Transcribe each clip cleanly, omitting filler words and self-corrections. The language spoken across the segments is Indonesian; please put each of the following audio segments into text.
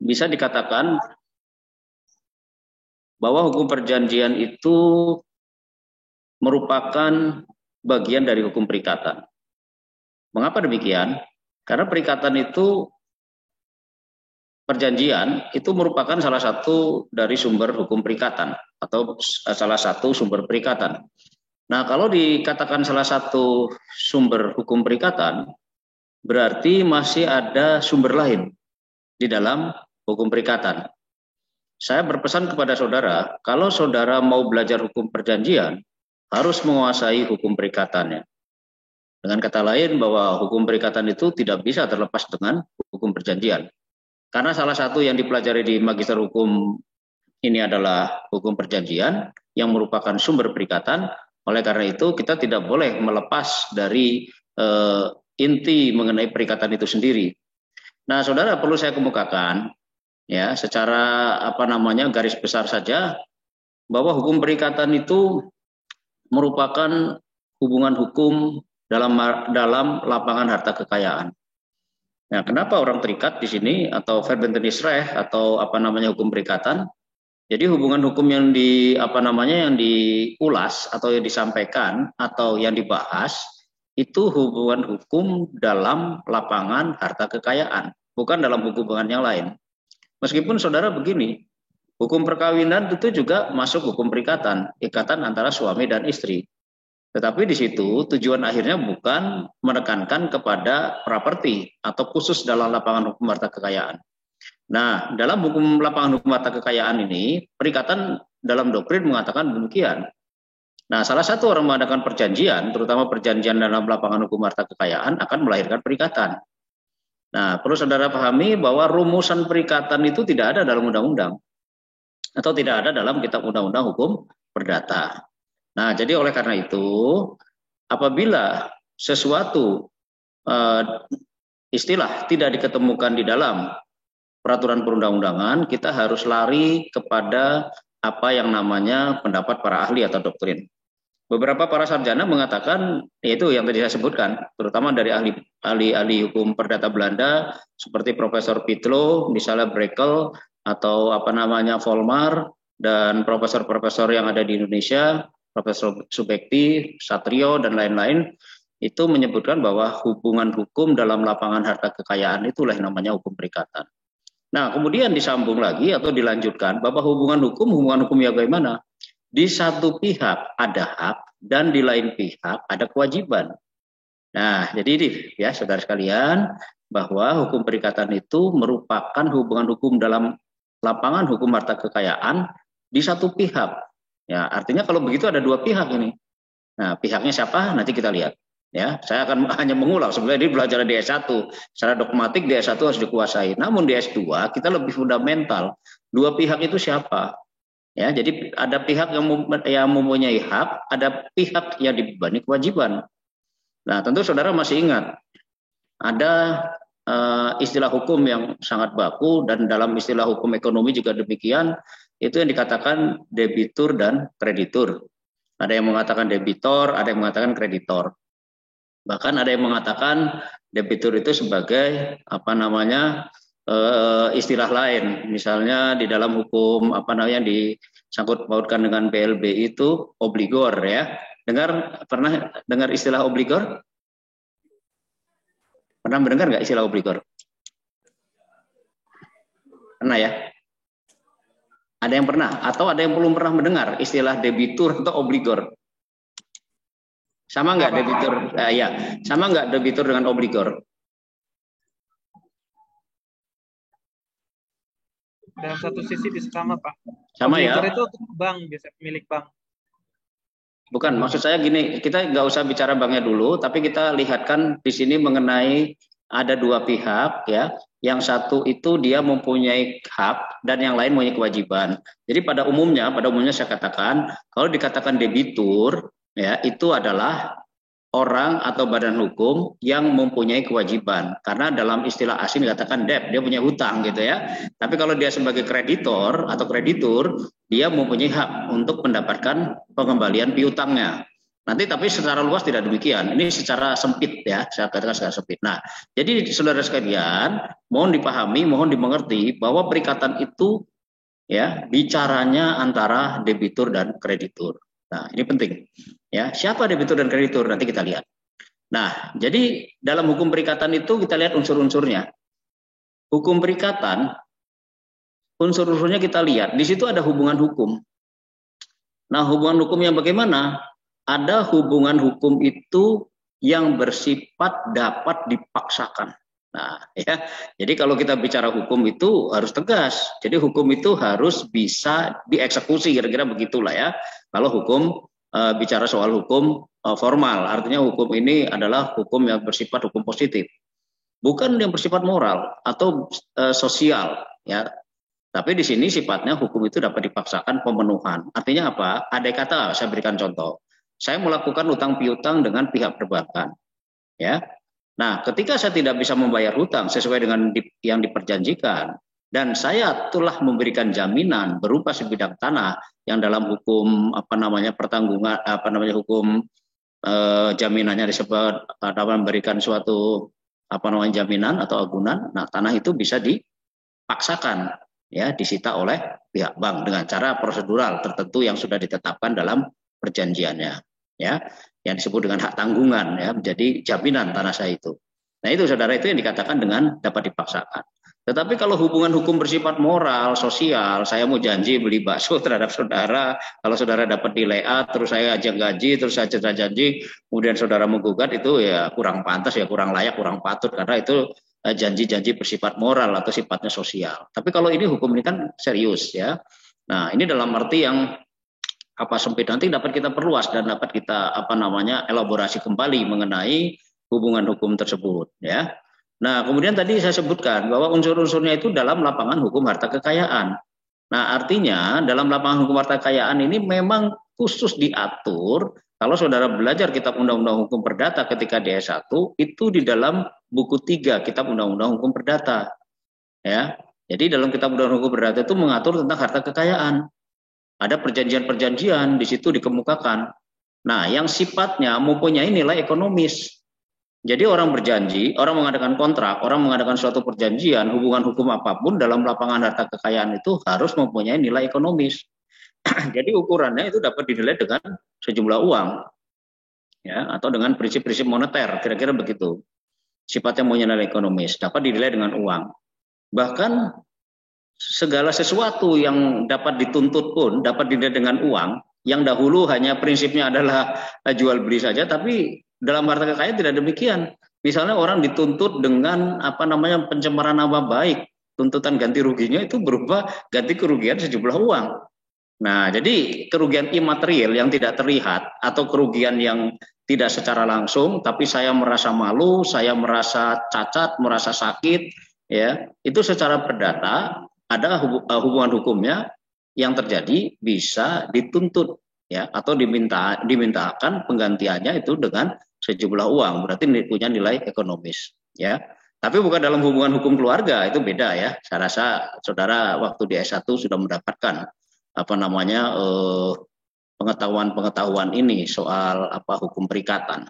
bisa dikatakan bahwa hukum perjanjian itu merupakan bagian dari hukum perikatan. Mengapa demikian? Karena perikatan itu, perjanjian itu merupakan salah satu dari sumber hukum perikatan atau salah satu sumber perikatan. Nah, kalau dikatakan salah satu sumber hukum perikatan, berarti masih ada sumber lain di dalam hukum perikatan. Saya berpesan kepada saudara, kalau saudara mau belajar hukum perjanjian, harus menguasai hukum perikatannya. Dengan kata lain, bahwa hukum perikatan itu tidak bisa terlepas dengan hukum perjanjian. Karena salah satu yang dipelajari di Magister Hukum ini adalah hukum perjanjian yang merupakan sumber perikatan. Oleh karena itu, kita tidak boleh melepas dari inti mengenai perikatan itu sendiri. Nah, saudara, perlu saya kemukakan ya secara garis besar saja bahwa hukum perikatan itu merupakan hubungan hukum dalam lapangan harta kekayaan. Nah, kenapa orang terikat di sini atau Verbintenisrecht atau hukum perikatan? Jadi hubungan hukum yang yang diulas atau yang disampaikan atau yang dibahas itu hubungan hukum dalam lapangan harta kekayaan, bukan dalam hubungan yang lain. Meskipun saudara begini, hukum perkawinan itu juga masuk hukum perikatan, ikatan antara suami dan istri. Tetapi di situ tujuan akhirnya bukan menekankan kepada properti atau khusus dalam lapangan hukum harta kekayaan. Nah, dalam hukum lapangan hukum harta kekayaan ini, perikatan dalam doktrin mengatakan demikian. Nah, salah satu orang mengadakan perjanjian, terutama perjanjian dalam lapangan hukum harta kekayaan akan melahirkan perikatan. Nah, perlu saudara pahami bahwa rumusan perikatan itu tidak ada dalam undang-undang atau tidak ada dalam kitab undang-undang hukum perdata. Nah, jadi oleh karena itu, apabila sesuatu istilah tidak diketemukan di dalam peraturan perundang-undangan, kita harus lari kepada apa yang namanya pendapat para ahli atau doktrin. Beberapa para sarjana mengatakan, yaitu yang tadi saya sebutkan, terutama dari ahli hukum perdata Belanda seperti Profesor Pitlo, misalnya Brekel atau Volmar, dan profesor-profesor yang ada di Indonesia, Profesor Subekti, Satrio, dan lain-lain, itu menyebutkan bahwa hubungan hukum dalam lapangan harta kekayaan itulah yang namanya hukum perikatan. Nah, kemudian disambung lagi atau dilanjutkan bahwa hubungan hukum yang bagaimana? Di satu pihak ada hak dan di lain pihak ada kewajiban. Nah, jadi ini ya saudara sekalian, bahwa hukum perikatan itu merupakan hubungan hukum dalam lapangan hukum harta kekayaan di satu pihak. Ya, artinya kalau begitu ada dua pihak ini. Nah, pihaknya siapa? Nanti kita lihat. Ya, saya akan hanya mengulang. Sebenarnya ini belajar di S1. Secara dogmatik di S1 harus dikuasai. Namun di S2 kita lebih fundamental. Dua pihak itu siapa? Ya, jadi ada pihak yang mempunyai hak, ada pihak yang dibebani kewajiban. Nah, tentu saudara masih ingat ada istilah hukum yang sangat baku, dan dalam istilah hukum ekonomi juga demikian, itu yang dikatakan debitur dan kreditur. Ada yang mengatakan debitor, ada yang mengatakan kreditor. Bahkan ada yang mengatakan debitur itu sebagai istilah lain. Misalnya di dalam hukum disangkut pautkan dengan PLB itu obligor ya. Pernah dengar istilah obligor? Pernah mendengar nggak istilah obligor? Pernah ya? Ada yang pernah atau ada yang belum pernah mendengar istilah debitur atau obligor? Sama nggak debitur? Sama nggak debitur dengan obligor? Dalam satu sisi bisa sama, Pak. Sama obligor ya? Itu bank, biasa milik bank. Bukan, maksud saya gini, kita nggak usah bicara banknya dulu, tapi kita lihatkan di sini mengenai ada dua pihak ya. Yang satu itu dia mempunyai hak dan yang lain mempunyai kewajiban. Jadi pada umumnya saya katakan, kalau dikatakan debitur ya, itu adalah orang atau badan hukum yang mempunyai kewajiban. Karena dalam istilah asing dikatakan debt, dia punya hutang gitu ya. Tapi kalau dia sebagai kreditor atau kreditur, dia mempunyai hak untuk mendapatkan pengembalian piutangnya. Nanti tapi secara luas tidak demikian. Ini secara sempit ya, saya katakan secara sempit. Nah, jadi saudara sekalian, mohon dipahami, mohon dimengerti bahwa perikatan itu ya bicaranya antara debitur dan kreditur. Nah, ini penting. Ya, siapa debitur dan kreditur nanti kita lihat. Nah, jadi dalam hukum perikatan itu kita lihat unsur-unsurnya. Hukum perikatan, unsur-unsurnya kita lihat. Di situ ada hubungan hukum. Nah, hubungan hukum yang bagaimana? Ada hubungan hukum itu yang bersifat dapat dipaksakan. Nah, ya. Jadi kalau kita bicara hukum itu harus tegas. Jadi hukum itu harus bisa dieksekusi, kira-kira begitulah ya. Kalau hukum bicara soal hukum formal, artinya hukum ini adalah hukum yang bersifat hukum positif. Bukan yang bersifat moral atau sosial, ya. Tapi di sini sifatnya hukum itu dapat dipaksakan pemenuhan. Artinya apa? Ada kata, saya berikan contoh. Saya melakukan utang piutang dengan pihak perbankan, ya. Nah, ketika saya tidak bisa membayar hutang sesuai dengan yang diperjanjikan, dan saya telah memberikan jaminan berupa sebidang tanah yang dalam hukum pertanggungan hukum jaminannya disebut memberikan suatu jaminan atau agunan. Nah, tanah itu bisa dipaksakan ya, disita oleh pihak bank dengan cara prosedural tertentu yang sudah ditetapkan dalam perjanjiannya, ya, yang disebut dengan hak tanggungan, ya, menjadi jaminan tanah saya itu. Nah, itu saudara, itu yang dikatakan dengan dapat dipaksakan. Tetapi kalau hubungan hukum bersifat moral, sosial, saya mau janji beli bakso terhadap saudara, kalau saudara dapat nilai A, terus saya ajak gaji, terus saya cedera janji, kemudian saudara menggugat, itu ya kurang pantas, ya kurang layak, kurang patut, karena itu janji-janji bersifat moral atau sifatnya sosial. Tapi kalau ini hukum ini kan serius, ya. Nah, ini dalam arti yang sempit, nanti dapat kita perluas dan dapat kita elaborasi kembali mengenai hubungan hukum tersebut, ya. Nah, kemudian tadi saya sebutkan bahwa unsur-unsurnya itu dalam lapangan hukum harta kekayaan. Nah, artinya dalam lapangan hukum harta kekayaan ini memang khusus diatur kalau saudara belajar kitab Undang-Undang Hukum Perdata ketika di S1 itu di dalam buku 3 kitab Undang-Undang Hukum Perdata, ya. Jadi dalam kitab Undang-Undang Hukum Perdata itu mengatur tentang harta kekayaan. Ada perjanjian-perjanjian di situ dikemukakan. Nah, yang sifatnya mempunyai nilai ekonomis. Jadi orang berjanji, orang mengadakan kontrak, orang mengadakan suatu perjanjian, hubungan hukum apapun dalam lapangan harta kekayaan itu harus mempunyai nilai ekonomis. Jadi ukurannya itu dapat dinilai dengan sejumlah uang, ya, atau dengan prinsip-prinsip moneter, kira-kira begitu. Sifatnya mempunyai nilai ekonomis, dapat dinilai dengan uang. Bahkan segala sesuatu yang dapat dituntut pun dapat dinilai dengan uang, yang dahulu hanya prinsipnya adalah jual beli saja, tapi dalam harta kekayaan tidak demikian. Misalnya orang dituntut dengan pencemaran nama baik, tuntutan ganti ruginya itu berupa ganti kerugian sejumlah uang. Nah, jadi kerugian imaterial yang tidak terlihat atau kerugian yang tidak secara langsung, tapi saya merasa malu, saya merasa cacat, merasa sakit, ya, itu secara perdata ada hubungan hukumnya yang terjadi bisa dituntut, ya, atau dimintakan penggantiannya itu dengan sejumlah uang, berarti punya nilai ekonomis, ya. Tapi bukan dalam hubungan hukum keluarga, itu beda, ya. Saya rasa saudara waktu di S1 sudah mendapatkan pengetahuan ini soal hukum perikatan.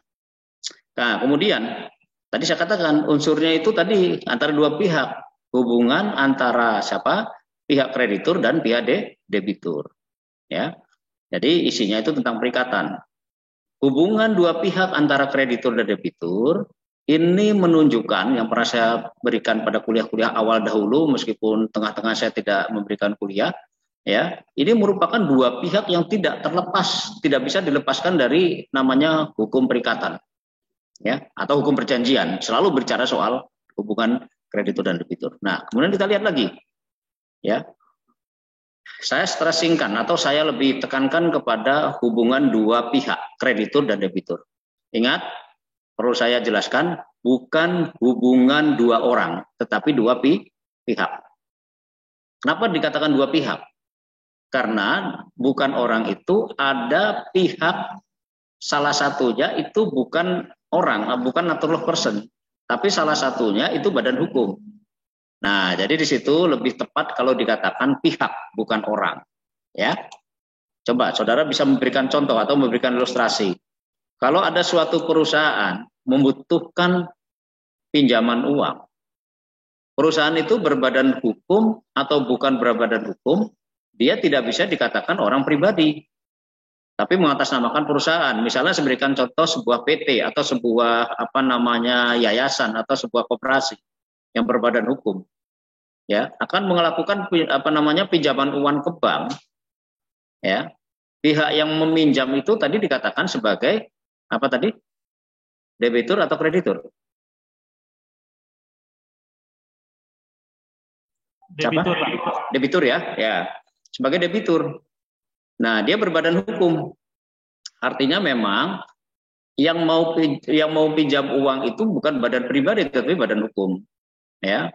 Nah, kemudian tadi saya katakan unsurnya itu tadi antara dua pihak. Hubungan antara siapa? Pihak kreditur dan pihak debitur, ya. Jadi isinya itu tentang perikatan. Hubungan dua pihak antara kreditur dan debitur ini menunjukkan yang pernah saya berikan pada kuliah-kuliah awal dahulu, meskipun tengah-tengah saya tidak memberikan kuliah, ya. Ini merupakan dua pihak yang tidak terlepas, tidak bisa dilepaskan dari namanya hukum perikatan, ya, atau hukum perjanjian. Selalu bicara soal hubungan kreditur dan debitur. Nah, kemudian kita lihat lagi, ya. Saya stressingkan atau saya lebih tekankan kepada hubungan dua pihak, kreditur dan debitur. Ingat, perlu saya jelaskan, bukan hubungan dua orang, tetapi dua pihak. Kenapa dikatakan dua pihak? Karena bukan orang itu, ada pihak salah satunya itu bukan orang, bukan natural person. Tapi salah satunya itu badan hukum. Nah, jadi di situ lebih tepat kalau dikatakan pihak, bukan orang. Ya, coba saudara bisa memberikan contoh atau memberikan ilustrasi. Kalau ada suatu perusahaan membutuhkan pinjaman uang, perusahaan itu berbadan hukum atau bukan berbadan hukum, dia tidak bisa dikatakan orang pribadi, tapi mengatasnamakan perusahaan. Misalnya saya berikan contoh sebuah PT atau sebuah yayasan atau sebuah koperasi yang berbadan hukum, ya akan melakukan pinjaman uang ke bank, ya pihak yang meminjam itu tadi dikatakan sebagai apa tadi, debitur atau kreditur? Debitur, Pak. Debitur ya, sebagai debitur. Nah, dia berbadan hukum. Artinya memang yang mau pinjam uang itu bukan badan pribadi tapi badan hukum, ya.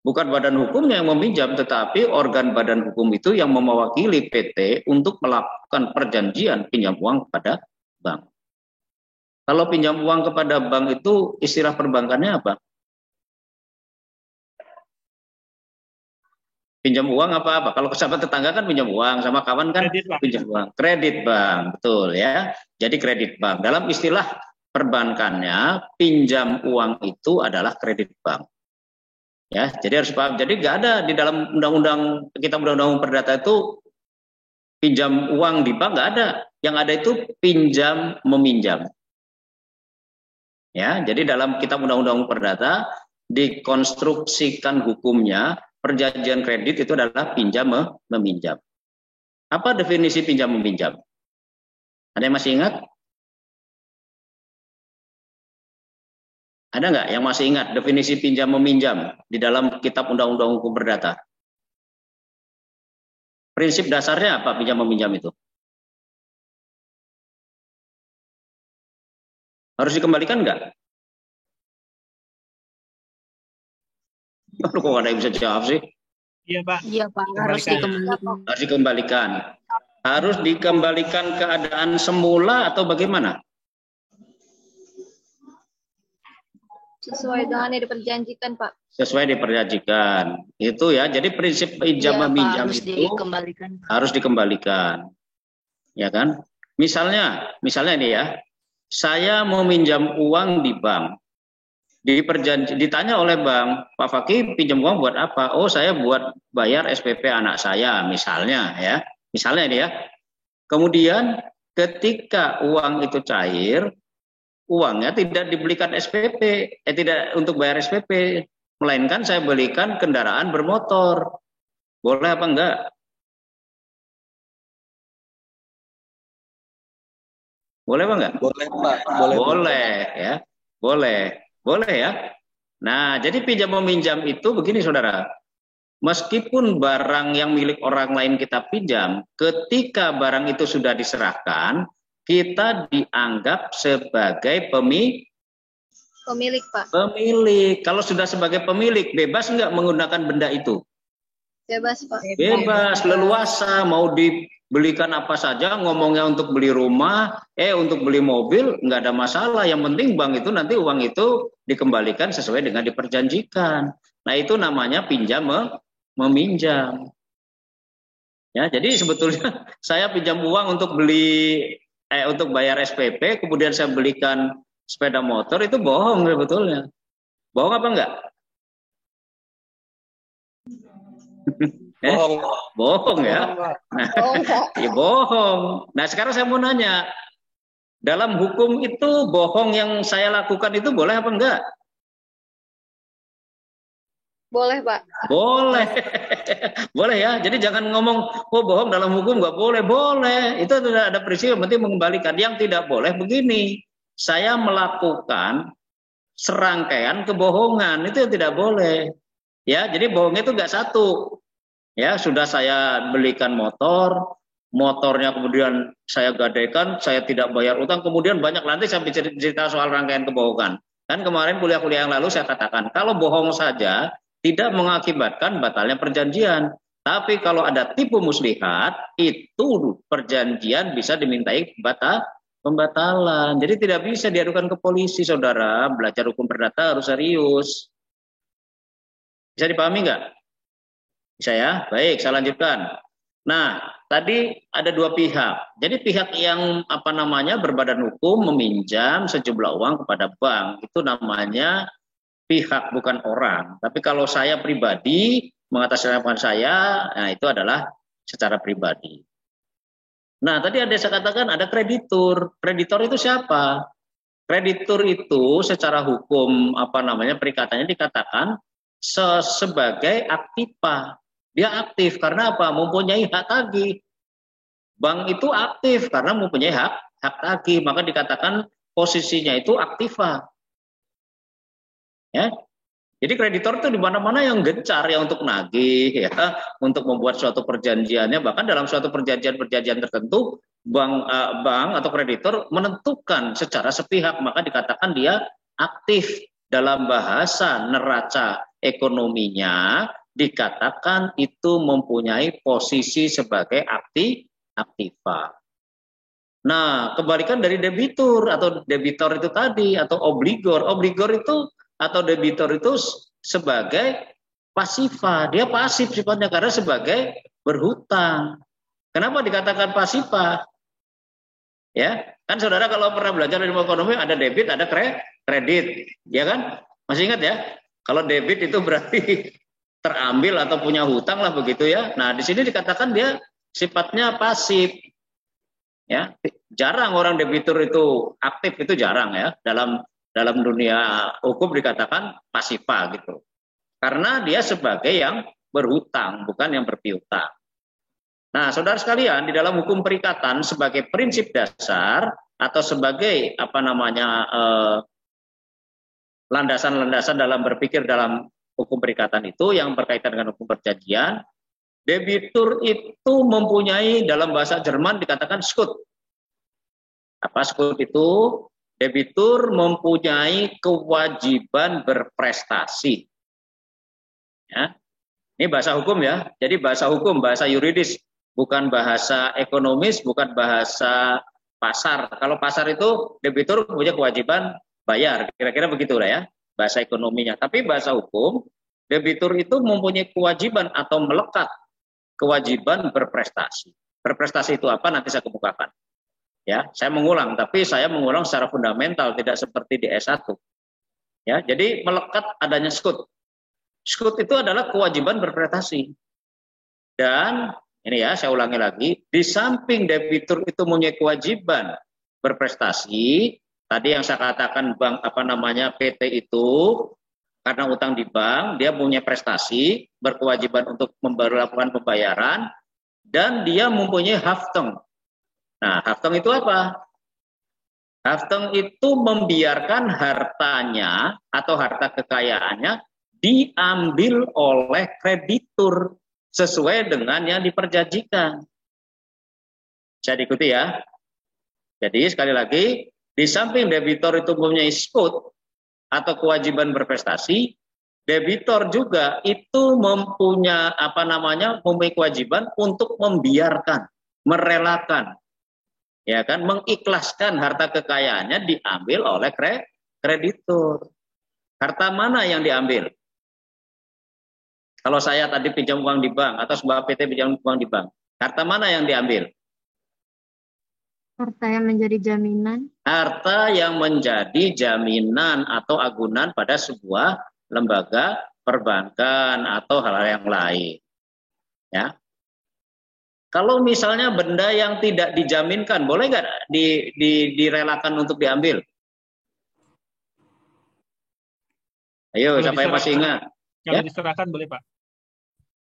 Bukan badan hukumnya yang meminjam, tetapi organ badan hukum itu yang mewakili PT untuk melakukan perjanjian pinjam uang kepada bank. Kalau pinjam uang kepada bank itu istilah perbankannya apa? Pinjam uang apa? Kalau ke sahabat tetangga kan pinjam uang, sama kawan kan pinjam uang. Kredit bank, betul ya. Jadi kredit bank. Dalam istilah perbankannya, pinjam uang itu adalah kredit bank. Ya, jadi harus paham. Jadi nggak ada di dalam undang-undang perdata itu pinjam uang di bank, nggak ada. Yang ada itu pinjam meminjam. Ya, jadi dalam kitab undang-undang perdata dikonstruksikan hukumnya perjanjian kredit itu adalah pinjam meminjam. Apa definisi pinjam meminjam? Ada yang masih ingat? Ada nggak yang masih ingat definisi pinjam meminjam di dalam kitab undang-undang hukum perdata? Prinsip dasarnya apa pinjam meminjam itu? Harus dikembalikan nggak? Kok ada yang bisa jawab sih? Iya, Pak. Iya, Pak, harus dikembalikan. Harus dikembalikan. Harus dikembalikan keadaan semula atau bagaimana? Sesuai dengan yang diperjanjikan, Pak. Sesuai diperjanjikan. Itu ya. Jadi prinsip pinjam meminjam harus itu harus dikembalikan. Ya kan? Misalnya ini ya. Saya meminjam uang di bank. Ditanya oleh bank, Pak Fakih pinjam uang buat apa? Oh, saya buat bayar SPP anak saya misalnya ya. Misalnya ini ya. Kemudian ketika uang itu cair, uangnya tidak dibelikan SPP, tidak untuk bayar SPP, melainkan saya belikan kendaraan bermotor. Boleh apa enggak? Boleh apa enggak? Boleh, Pak. Boleh ya. Boleh ya. Nah, jadi pinjam meminjam itu begini saudara. Meskipun barang yang milik orang lain kita pinjam, ketika barang itu sudah diserahkan, kita dianggap sebagai pemilik, Pak. Pemilik. Kalau sudah sebagai pemilik, bebas nggak menggunakan benda itu? Bebas, Pak. Bebas, leluasa, mau dibelikan apa saja, ngomongnya untuk beli rumah, untuk beli mobil, nggak ada masalah. Yang penting bank itu nanti uang itu dikembalikan sesuai dengan diperjanjikan. Nah, itu namanya pinjam meminjam. Ya, jadi sebetulnya saya pinjam uang untuk untuk bayar SPP, kemudian saya belikan sepeda motor, itu bohong sebetulnya. Bohong apa enggak? Bohong ya. Nah, ya bohong. Nah, sekarang saya mau nanya, dalam hukum itu bohong yang saya lakukan itu boleh apa enggak? Boleh, Pak. Boleh. Boleh ya. Jadi jangan ngomong, oh bohong dalam hukum nggak boleh. Boleh. Itu tidak ada prinsip, yang penting mengembalikan. Yang tidak boleh begini, saya melakukan serangkaian kebohongan, itu yang tidak boleh. Ya, jadi bohongnya itu nggak satu. Ya, sudah saya belikan motornya kemudian saya gadaikan, saya tidak bayar utang, kemudian banyak nanti saya cerita soal rangkaian kebohongan. Kan kemarin kuliah-kuliah yang lalu saya katakan, kalau bohong saja tidak mengakibatkan batalnya perjanjian. Tapi kalau ada tipu muslihat, itu perjanjian bisa dimintai pembatalan. Jadi tidak bisa diadukan ke polisi, saudara. Belajar hukum perdata harus serius. Bisa dipahami nggak? Bisa ya? Baik, saya lanjutkan. Nah, tadi ada dua pihak. Jadi pihak yang berbadan hukum meminjam sejumlah uang kepada bank itu namanya pihak, bukan orang. Tapi kalau saya pribadi mengatasnamakan saya, nah itu adalah secara pribadi. Nah, tadi ada saya katakan ada kreditur. Kreditor itu siapa? Kreditur itu secara hukum perikatannya dikatakan sebagai aktiva. Dia aktif karena apa? Mempunyai hak tagih. Bank itu aktif karena mempunyai hak tagih, maka dikatakan posisinya itu aktiva. Ya. Jadi kreditor itu di mana-mana yang gencar ya untuk nagih, ya, untuk membuat suatu perjanjiannya, bahkan dalam suatu perjanjian tertentu bank atau kreditor menentukan secara sepihak, maka dikatakan dia aktif. Dalam bahasa neraca ekonominya dikatakan itu mempunyai posisi sebagai aktiva. Nah, kebalikan dari debitur atau debitor itu tadi atau obligor. Obligor itu atau debitor itu sebagai pasifa. Dia pasif sifatnya karena sebagai berhutang. Kenapa dikatakan pasifa? Ya, kan saudara kalau pernah belajar ilmu ekonomi ada debit, ada kredit, ya kan? Masih ingat ya? Kalau debit itu berarti terambil atau punya hutang lah begitu ya. Nah, di sini dikatakan dia sifatnya pasif. Ya, jarang orang debitur itu aktif, itu jarang ya. Dalam dunia hukum dikatakan pasifa gitu. Karena dia sebagai yang berhutang, bukan yang berpiutang. Nah, saudara sekalian, di dalam hukum perikatan sebagai prinsip dasar atau sebagai landasan-landasan dalam berpikir dalam hukum perikatan itu yang berkaitan dengan hukum perjanjian, debitur itu mempunyai dalam bahasa Jerman dikatakan Schuld. Apa Schuld itu? Debitur mempunyai kewajiban berprestasi. Ya. Ini bahasa hukum ya. Jadi bahasa hukum, bahasa yuridis, bukan bahasa ekonomis, bukan bahasa pasar. Kalau pasar itu debitur punya kewajiban bayar, kira-kira begitulah ya bahasa ekonominya. Tapi bahasa hukum, debitur itu mempunyai kewajiban atau melekat kewajiban berprestasi. Berprestasi itu apa? Nanti saya kemukakan. Ya, saya mengulang, tapi saya mengulang secara fundamental, tidak seperti di S1. Ya, jadi melekat adanya Schuld. Schuld itu adalah kewajiban berprestasi. Dan ini ya, saya ulangi lagi, di samping debitur itu mempunyai kewajiban berprestasi, tadi yang saya katakan bank PT itu karena utang di bank, dia punya prestasi, berkewajiban untuk melakukan pembayaran, dan dia mempunyai Haftung. Nah, Haftung itu apa? Haftung itu membiarkan hartanya atau harta kekayaannya diambil oleh kreditur sesuai dengan yang diperjanjikan. Bisa diikuti ya? Jadi sekali lagi, di samping debitor itu mempunyai Schuld atau kewajiban berprestasi, debitor juga itu mempunyai mempunyai kewajiban untuk membiarkan, merelakan, ya kan, mengikhlaskan harta kekayaannya diambil oleh kreditur. Harta mana yang diambil? Kalau saya tadi pinjam uang di bank atau sebuah PT pinjam uang di bank, harta mana yang diambil? Harta yang menjadi jaminan. Harta yang menjadi jaminan atau agunan pada sebuah lembaga perbankan atau hal-hal yang lain. Ya. Kalau misalnya benda yang tidak dijaminkan, boleh nggak direlakan untuk diambil? Ayo, siapa yang masih ingat? Kalau diserahkan boleh, Pak.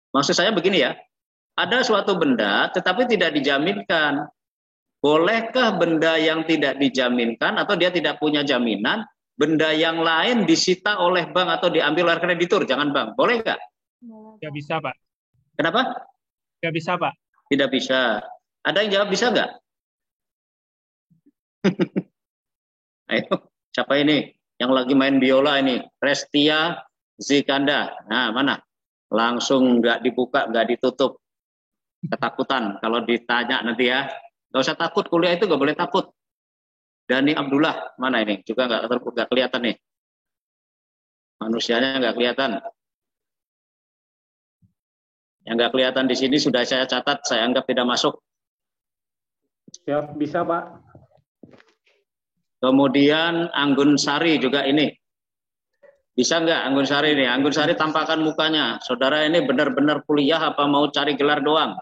Maksud saya begini ya, ada suatu benda tetapi tidak dijaminkan. Bolehkah benda yang tidak dijaminkan atau dia tidak punya jaminan, benda yang lain disita oleh bank atau diambil oleh kreditur, jangan bank? Boleh nggak? Nggak bisa, Pak. Kenapa? Nggak bisa, Pak. Tidak bisa. Ada yang jawab bisa nggak? Ayo, siapa ini? Yang lagi main biola ini? Restia Zikanda. Nah, mana? Langsung nggak dibuka, nggak ditutup. Ketakutan kalau ditanya nanti ya. Nggak usah takut, kuliah itu nggak boleh takut. Dani Abdullah, mana ini? Juga nggak kelihatan nih. Manusianya nggak kelihatan. Yang nggak kelihatan di sini sudah saya catat, saya anggap tidak masuk. Siap, bisa Pak. Kemudian Anggun Sari juga ini. Bisa nggak Anggun Sari ini? Anggun Sari tampakkan mukanya. Saudara ini benar-benar kuliah apa mau cari gelar doang?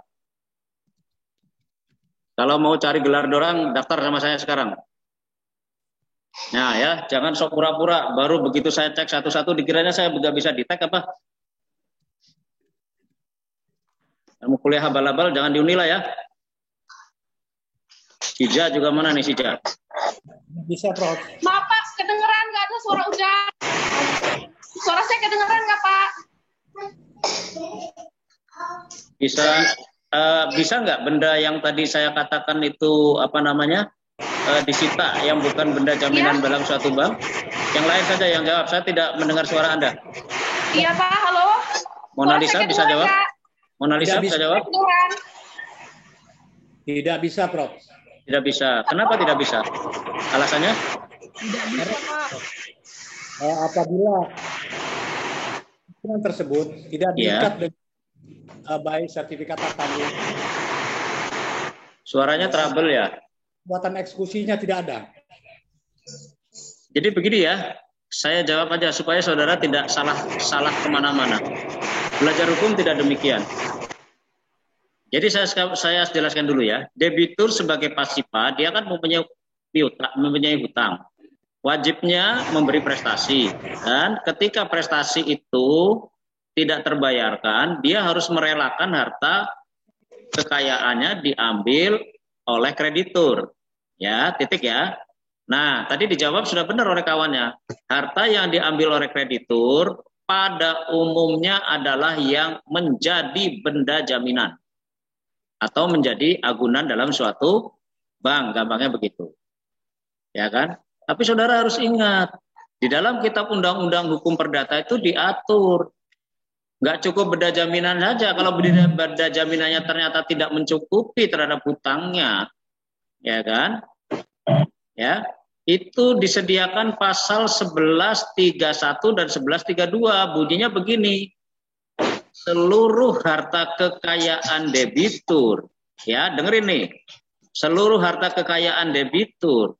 Kalau mau cari gelar doang, daftar sama saya sekarang. Nah ya, jangan sok pura-pura. Baru begitu saya cek satu-satu, dikiranya saya nggak bisa di-tag apa? Kamu kuliah abal-abal, jangan diuni lah ya. Sija juga mana nih Sija? Bisa, Prof. Maaf Pak, kedengeran nggak ada suara hujan. Suara saya kedengeran nggak Pak? Bisa nggak benda yang tadi saya katakan itu apa namanya disita yang bukan benda jaminan dalam suatu bank? Yang lain saja yang jawab. Saya tidak mendengar suara Anda. Iya Pak, halo. Mona Lisa bisa jawab? Mona Lisa bisa jawab? Tidak bisa, Prof. Tidak bisa. Kenapa tidak bisa? Alasannya? Tidak bisa Pak. Apabila dokumen tersebut tidak diikat dengan baik sertifikat tanggung. Suaranya trouble ya? Buatan eksekusinya tidak ada. Jadi begini ya, saya jawab aja supaya saudara tidak salah kemana-mana. Belajar hukum tidak demikian. Jadi saya jelaskan dulu ya. Debitur sebagai pasifa, dia kan mempunyai hutang. Wajibnya memberi prestasi. Dan ketika prestasi itu tidak terbayarkan, dia harus merelakan harta kekayaannya diambil oleh kreditur. Ya, titik ya. Nah, tadi dijawab sudah benar oleh kawannya. Harta yang diambil oleh kreditur pada umumnya adalah yang menjadi benda jaminan atau menjadi agunan dalam suatu bank, gampangnya begitu. Ya kan? Tapi saudara harus ingat, di dalam kitab undang-undang hukum perdata itu diatur. Nggak cukup benda jaminan saja. Kalau benda jaminannya ternyata tidak mencukupi terhadap hutangnya, ya kan? Ya, itu disediakan pasal 1131 dan 1132. Bunyinya begini. Seluruh harta kekayaan debitur, ya dengerin nih, seluruh harta kekayaan debitur,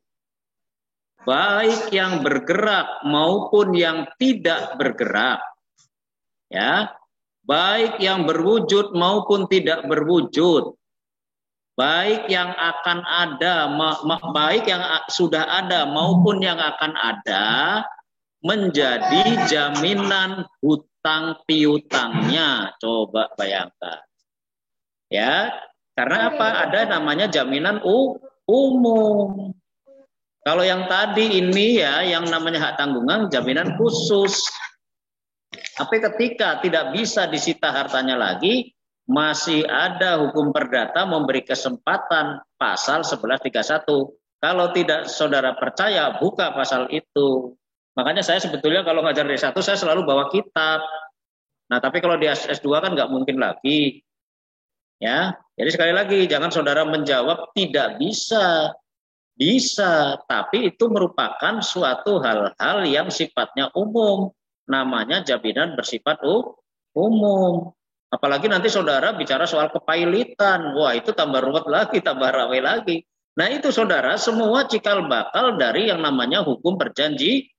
baik yang bergerak maupun yang tidak bergerak, ya, baik yang berwujud maupun tidak berwujud, baik yang akan ada, baik yang sudah ada maupun yang akan ada, menjadi jaminan hutang piutangnya. Coba bayangkan. Ya, karena apa? Ada namanya jaminan umum. Kalau yang tadi ini ya, yang namanya hak tanggungan, jaminan khusus. Tapi ketika tidak bisa disita hartanya lagi, masih ada hukum perdata memberi kesempatan pasal 1131. Kalau tidak saudara percaya, buka pasal itu. Makanya saya sebetulnya kalau ngajar D1 saya selalu bawa kitab. Nah, tapi kalau di S2 kan nggak mungkin lagi. Ya, jadi sekali lagi jangan saudara menjawab tidak bisa. Bisa, tapi itu merupakan suatu hal-hal yang sifatnya umum. Namanya jaminan bersifat umum. Apalagi nanti saudara bicara soal kepailitan. Wah, itu tambah ruwet lagi, tambah ramai lagi. Nah, itu saudara semua cikal bakal dari yang namanya hukum perjanjian.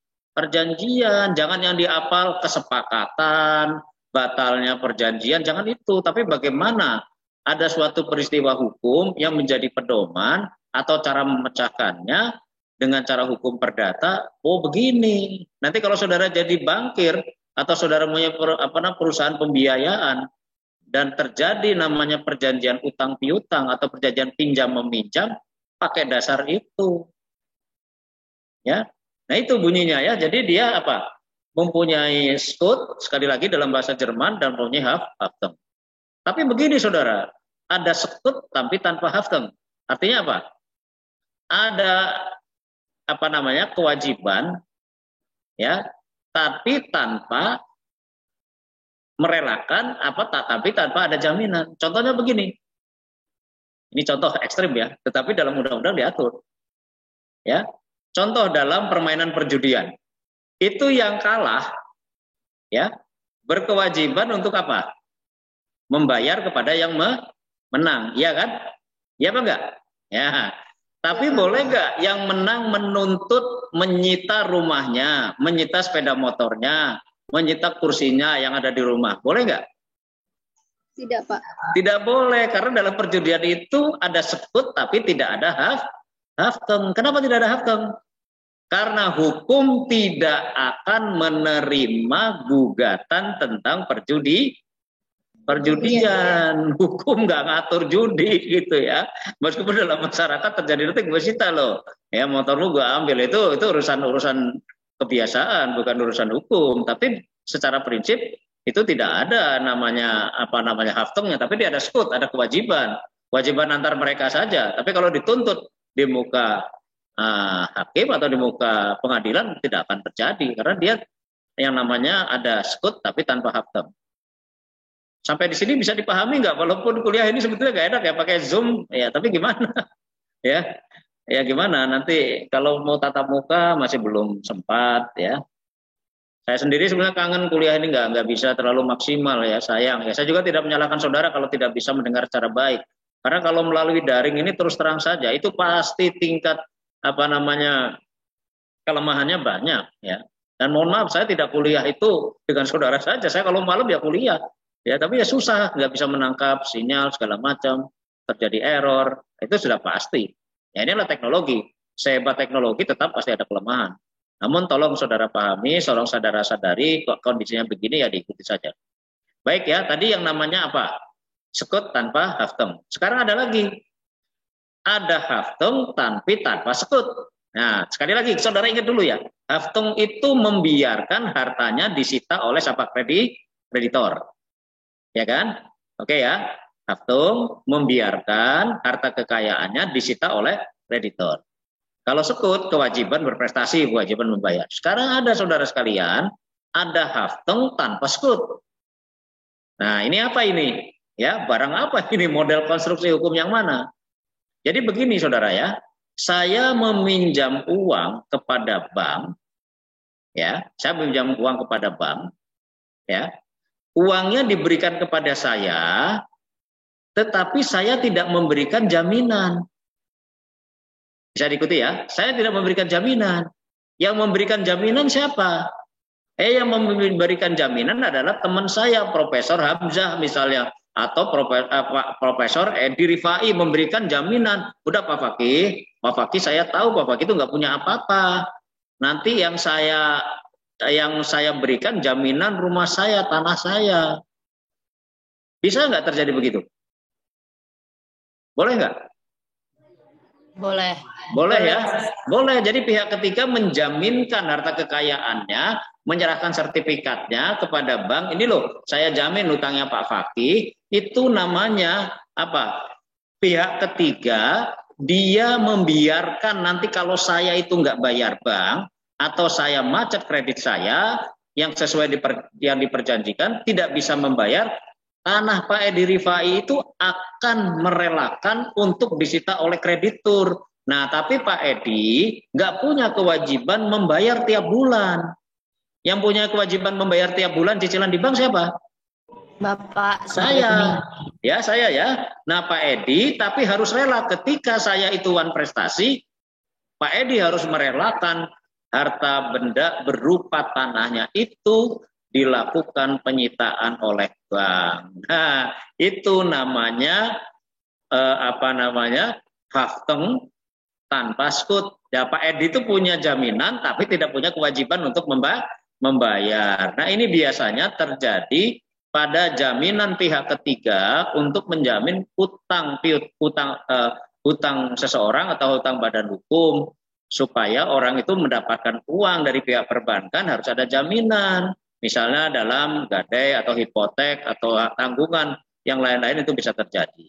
Jangan yang diapal kesepakatan, batalnya perjanjian, jangan itu. Tapi bagaimana ada suatu peristiwa hukum yang menjadi pedoman atau cara memecahkannya dengan cara hukum perdata. Oh begini. Nanti kalau saudara jadi bankir atau saudara punya perusahaan pembiayaan dan terjadi namanya perjanjian utang piutang atau perjanjian pinjam meminjam, pakai dasar itu. Ya. Nah itu bunyinya ya. Jadi dia apa? Mempunyai Schuld, sekali lagi dalam bahasa Jerman, dan mempunyai Haftung. Tapi begini saudara, ada Schuld tapi tanpa Haftung. Artinya apa? Ada kewajiban ya, tapi tanpa merelakan tapi tanpa ada jaminan. Contohnya begini. Ini contoh ekstrim ya, tetapi dalam undang-undang diatur. Ya. Contoh dalam permainan perjudian. Itu yang kalah ya, berkewajiban untuk apa? membayar kepada yang menang, iya kan? Iya apa enggak? Ya. Tapi boleh nggak yang menang menuntut menyita rumahnya, menyita sepeda motornya, menyita kursinya yang ada di rumah? Boleh nggak? Tidak, Pak. Tidak boleh, karena dalam perjudian itu ada sekut tapi tidak ada haftem. Kenapa tidak ada haftem? Karena hukum tidak akan menerima gugatan tentang perjudian. Hukum nggak ngatur judi gitu ya. Meskipun dalam masyarakat terjadi nanti gue sita loh. Ya motormu gue ambil itu urusan kebiasaan, bukan urusan hukum. Tapi secara prinsip itu tidak ada namanya haftemnya, tapi dia ada skut, ada kewajiban antar mereka saja. Tapi kalau dituntut di muka hakim atau di muka pengadilan tidak akan terjadi karena dia yang namanya ada skut tapi tanpa haftem. Sampai di sini bisa dipahami nggak? Walaupun kuliah ini sebetulnya nggak enak ya pakai Zoom, ya tapi gimana? ya gimana? Nanti kalau mau tatap muka masih belum sempat ya. Saya sendiri sebenarnya kangen kuliah ini nggak bisa terlalu maksimal ya, sayang ya. Saya juga tidak menyalahkan saudara kalau tidak bisa mendengar secara baik. Karena kalau melalui daring ini terus terang saja itu pasti tingkat kelemahannya banyak ya. Dan mohon maaf saya tidak kuliah itu dengan saudara saja. Saya kalau malam ya kuliah. Ya, tapi ya susah, nggak bisa menangkap sinyal segala macam, terjadi error, itu sudah pasti. Ya inilah teknologi, sehebat teknologi tetap pasti ada kelemahan. Namun tolong saudara pahami, tolong saudara sadari kondisinya begini ya diikuti saja. Baik ya, tadi yang namanya apa? Sekut tanpa haftem. Sekarang ada lagi, ada haftem tapi tanpa sekut. Nah sekali lagi saudara ingat dulu ya, haftem itu membiarkan hartanya disita oleh siapa? Kreditor. Ya kan? Oke ya. Haftung membiarkan harta kekayaannya disita oleh kreditor. Kalau sekut, kewajiban berprestasi, kewajiban membayar. Sekarang ada saudara sekalian, ada haftung tanpa sekut. Nah, ini apa ini? Ya, barang apa ini? Model konstruksi hukum yang mana? Jadi begini saudara ya, saya meminjam uang kepada bank, ya, saya meminjam uang kepada bank, ya. Uangnya diberikan kepada saya, tetapi saya tidak memberikan jaminan. Bisa diikuti ya? Saya tidak memberikan jaminan. Yang memberikan jaminan siapa? Yang memberikan jaminan adalah teman saya, Profesor Hamzah misalnya, atau Profesor Edi Rifai memberikan jaminan. Udah Pak Fakih saya tahu Pak Fakih itu nggak punya apa-apa. Nanti yang saya berikan jaminan rumah saya, tanah saya. Bisa nggak terjadi begitu? Boleh nggak? Boleh. Boleh ya? Boleh. Jadi pihak ketiga menjaminkan harta kekayaannya, menyerahkan sertifikatnya kepada bank. Ini loh, saya jamin utangnya Pak Fakih. Itu namanya apa? Pihak ketiga, dia membiarkan nanti kalau saya itu nggak bayar bank, atau saya macet kredit saya yang sesuai yang diperjanjikan tidak bisa membayar, tanah Pak Edi Rifai itu akan merelakan untuk disita oleh kreditur. Nah, tapi Pak Edi nggak punya kewajiban membayar tiap bulan. Yang punya kewajiban membayar tiap bulan cicilan di bank siapa? Bapak saya. Ya, saya ya. Nah, Pak Edi tapi harus rela ketika saya itu wan prestasi, Pak Edi harus merelakan harta benda berupa tanahnya itu dilakukan penyitaan oleh bank. Nah, itu namanya haftung tanpa skut. Ya, Pak Edi itu punya jaminan tapi tidak punya kewajiban untuk membayar. Nah, ini biasanya terjadi pada jaminan pihak ketiga untuk menjamin hutang seseorang atau hutang badan hukum. Supaya orang itu mendapatkan uang dari pihak perbankan harus ada jaminan. Misalnya dalam gadai atau hipotek atau tanggungan yang lain-lain itu bisa terjadi.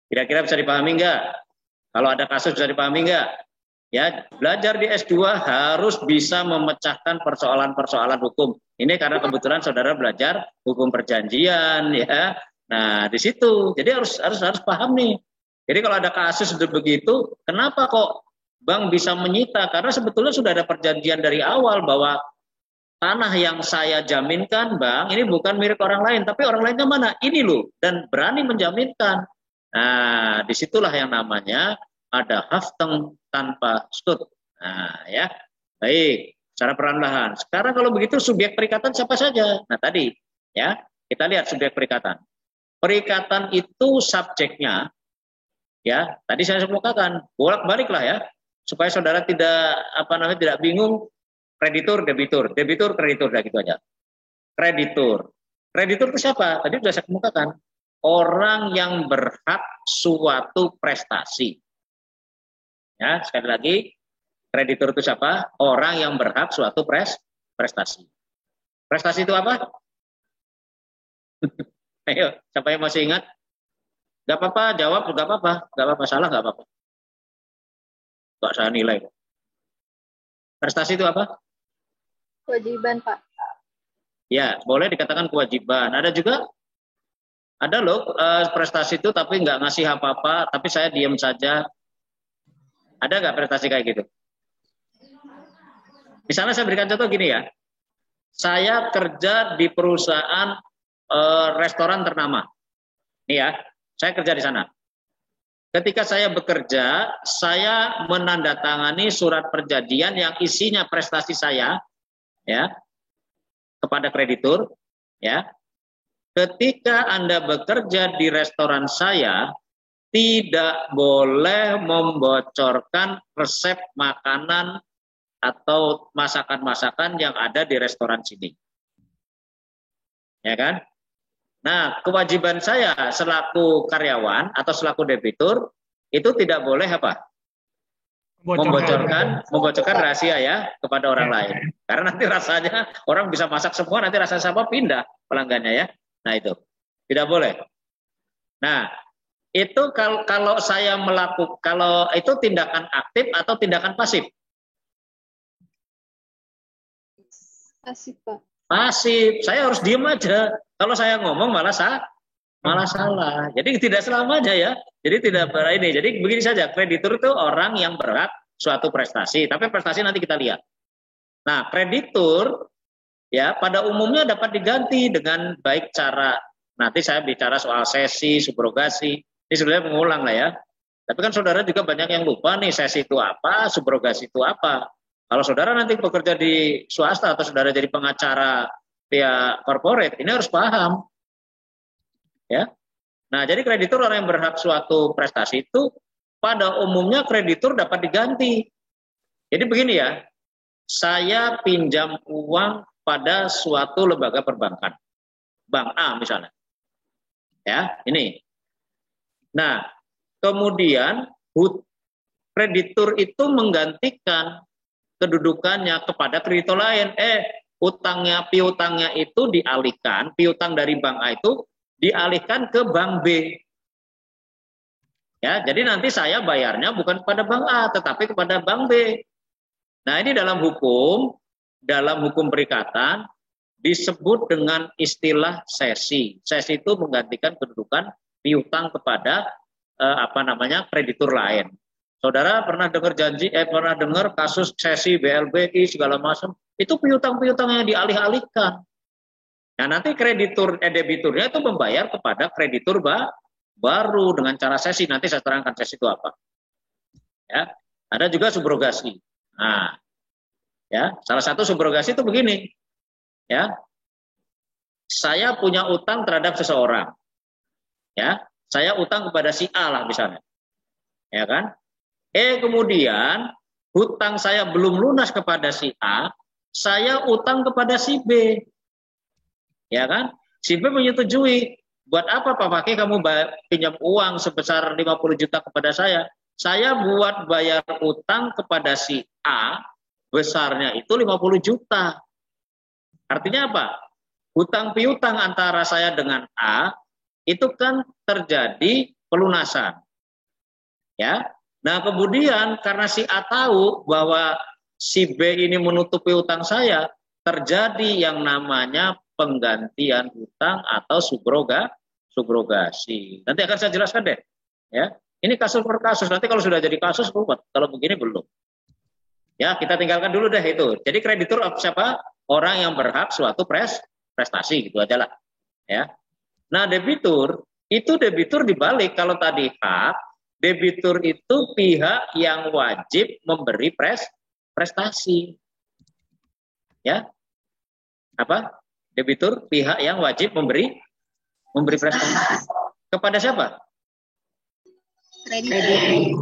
Kira-kira bisa dipahami enggak? Kalau ada kasus bisa dipahami enggak? Ya, belajar di S2 harus bisa memecahkan persoalan-persoalan hukum. Ini karena kebetulan saudara belajar hukum perjanjian ya. Nah, di situ. Jadi harus paham nih. Jadi kalau ada kasus begitu, kenapa kok bank bisa menyita? Karena sebetulnya sudah ada perjanjian dari awal bahwa tanah yang saya jaminkan, Bang, ini bukan milik orang lain, tapi orang lainnya mana? Ini loh, dan berani menjaminkan. Nah, disitulah yang namanya ada hafteng tanpa stud. Nah, ya, baik, secara perlahan-lahan. Sekarang kalau begitu subjek perikatan siapa saja? Nah, tadi, ya, kita lihat subjek perikatan. Perikatan itu subjeknya, ya, tadi saya kemukakan, bolak-balik lah ya, supaya saudara tidak bingung. Kreditur, debitur, debitur, kreditur, udah gitu aja. Kreditur. Kreditur itu siapa? Tadi sudah saya kemukakan. Orang yang berhak suatu prestasi. Ya, sekali lagi, kreditur itu siapa? Orang yang berhak suatu prestasi. Prestasi itu apa? Ayo, siapa yang masih ingat? Gak apa-apa, jawab, gak apa-apa. Gak apa-apa, salah gak apa-apa. Gak saya nilai. Prestasi itu apa? Kewajiban, Pak. Ya, boleh dikatakan kewajiban. Ada juga, ada loh prestasi itu tapi nggak ngasih apa-apa, tapi saya diam saja. Ada nggak prestasi kayak gitu? Misalnya saya berikan contoh gini ya. Saya kerja di perusahaan restoran ternama. Nih ya, saya kerja di sana. Ketika saya bekerja, saya menandatangani surat perjanjian yang isinya prestasi saya, ya, kepada kreditur, ya. Ketika Anda bekerja di restoran saya, tidak boleh membocorkan resep makanan atau masakan-masakan yang ada di restoran sini. Ya kan? Nah, kewajiban saya selaku karyawan atau selaku debitur itu tidak boleh apa? Membocorkan rahasia ya kepada orang lain. Karena nanti rasanya orang bisa masak semua, nanti rasa sama pindah pelanggannya ya. Nah itu tidak boleh. Nah itu kalau saya melakukan, kalau itu tindakan aktif atau tindakan pasif? Pasif, Pak. Pasif. Saya harus diem aja. Kalau saya ngomong malah salah. Jadi tidak selamanya ya. Jadi tidak ini. Jadi begini saja. Kreditur itu orang yang berhak suatu prestasi. Tapi prestasi nanti kita lihat. Nah, kreditur ya pada umumnya dapat diganti dengan baik cara. Nanti saya bicara soal sesi, subrogasi. Ini sebenarnya mengulang lah ya. Tapi kan saudara juga banyak yang lupa nih sesi itu apa, subrogasi itu apa. Kalau saudara nanti bekerja di swasta atau saudara jadi pengacara pihak corporate, ini harus paham. Ya. Nah, jadi kreditur orang yang berhak suatu prestasi itu pada umumnya kreditur dapat diganti. Jadi begini ya, saya pinjam uang pada suatu lembaga perbankan. Bank A misalnya. Ya, ini. Nah, kemudian kreditur itu menggantikan kedudukannya kepada kreditor lain. Piutangnya itu dialihkan, piutang dari bank A itu dialihkan ke bank B. Ya, jadi nanti saya bayarnya bukan kepada bank A, tetapi kepada bank B. Nah, ini dalam hukum perikatan disebut dengan istilah sesi. Sesi itu menggantikan kedudukan piutang kepada kreditur lain. Saudara pernah dengar kasus sesi BLBI segala macam, itu piutang-piutang yang dialih-alihkan. Nah, nanti debiturnya itu membayar kepada kreditur baru dengan cara sesi. Nanti saya terangkan sesi itu apa. Ya, ada juga subrogasi. Nah, ya, salah satu subrogasi itu begini. Ya. Saya punya utang terhadap seseorang. Ya, saya utang kepada si A lah misalnya. Ya kan? Kemudian hutang saya belum lunas kepada si A, saya utang kepada si B. Ya kan? Si B menyetujui. Buat apa Pak Fakih kamu pinjam uang sebesar 50 juta kepada saya? Saya buat bayar utang kepada si A, besarnya itu 50 juta. Artinya apa? Hutang piutang antara saya dengan A, itu kan terjadi pelunasan. Ya. Nah, kemudian karena si A tahu bahwa si B ini menutupi utang saya, terjadi yang namanya penggantian hutang atau subrogasi. Nanti akan saya jelaskan deh. Ya, ini kasus per kasus. Nanti kalau sudah jadi kasus, kalau begini belum. Ya, kita tinggalkan dulu deh itu. Jadi kreditur siapa? orang yang berhak suatu prestasi, gitu aja lah. Ya. Nah, debitur dibalik. Kalau tadi hak, debitur itu pihak yang wajib memberi prestasi. Ya. Apa? Debitur pihak yang wajib memberi prestasi. Kepada siapa?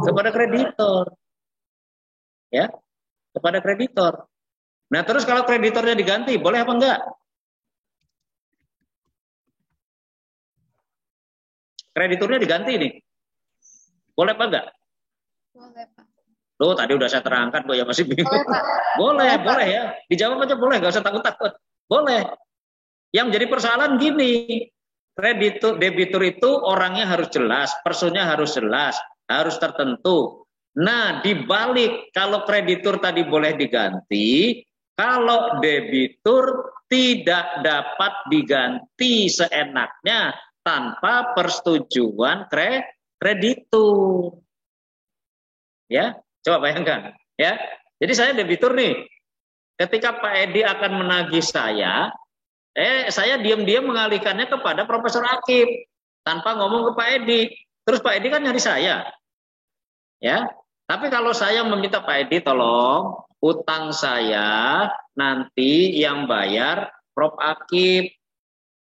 Kepada kreditor. Ya. Kepada kreditor. Nah, terus kalau kreditornya diganti, boleh apa enggak? Krediturnya diganti nih. Boleh apa enggak? Boleh, Pak. Loh, tadi udah saya terangkan, Bu, ya masih bingung. Boleh, Pak. Boleh ya. Dijawab aja boleh, nggak usah takut-takut. Boleh. Yang jadi persoalan gini, debitur itu orangnya harus jelas, personnya harus jelas, harus tertentu. Nah, dibalik kalau kreditur tadi boleh diganti, kalau debitur tidak dapat diganti seenaknya tanpa persetujuan kreditur. Ya, coba bayangkan. Ya, jadi saya debitur nih. Ketika Pak Edi akan menagih saya diam-diam mengalihkannya kepada Profesor Akib tanpa ngomong ke Pak Edi. Terus Pak Edi kan nyari saya. Ya. Tapi kalau saya meminta Pak Edi tolong utang saya nanti yang bayar Prof Akib.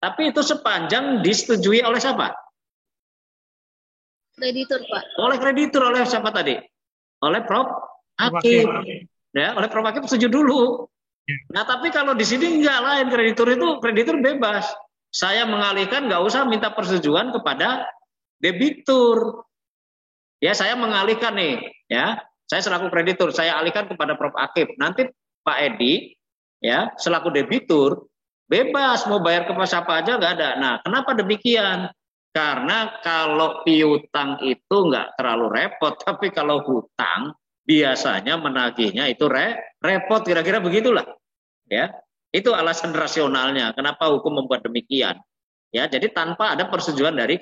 Tapi itu sepanjang disetujui oleh siapa? Kreditur, Pak. Oleh kreditur, oleh siapa tadi? Oleh Prof Akib. Ya, oleh Prof Akib setuju dulu. Nah, tapi kalau di sini enggak, lain, kreditur bebas. Saya mengalihkan, nggak usah minta persetujuan kepada debitur. Ya, saya mengalihkan nih, ya. Saya selaku kreditur, saya alihkan kepada Prof Akib. Nanti Pak Edi, ya, selaku debitur bebas mau bayar ke siapa aja, nggak ada. Nah, kenapa demikian? Karena kalau piutang itu nggak terlalu repot, tapi kalau hutang biasanya menagihnya itu repot, kira-kira begitulah. Ya, itu alasan rasionalnya kenapa hukum membuat demikian. Ya, jadi tanpa ada persetujuan dari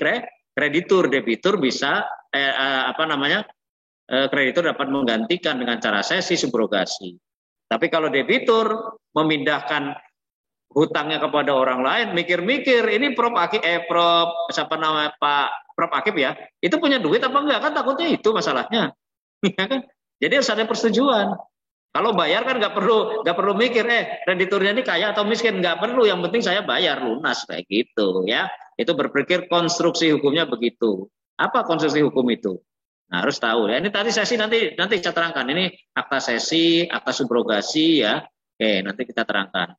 kreditur, debitur bisa kreditur dapat menggantikan dengan cara sesi subrogasi. Tapi kalau debitur memindahkan hutangnya kepada orang lain, mikir-mikir ini Prof Akib ya, itu punya duit apa enggak, kan takutnya itu masalahnya. Ya kan? Jadi harus ada persetujuan. Kalau bayar kan nggak perlu mikir krediturnya ini kaya atau miskin, nggak perlu, yang penting saya bayar lunas kayak gitu ya. Itu berpikir konstruksi hukumnya begitu. Apa konstruksi hukum itu? Nah, harus tahu ya. Ini tadi sesi nanti saya terangkan. Ini akta sesi, akta subrogasi ya. Oke, nanti kita terangkan.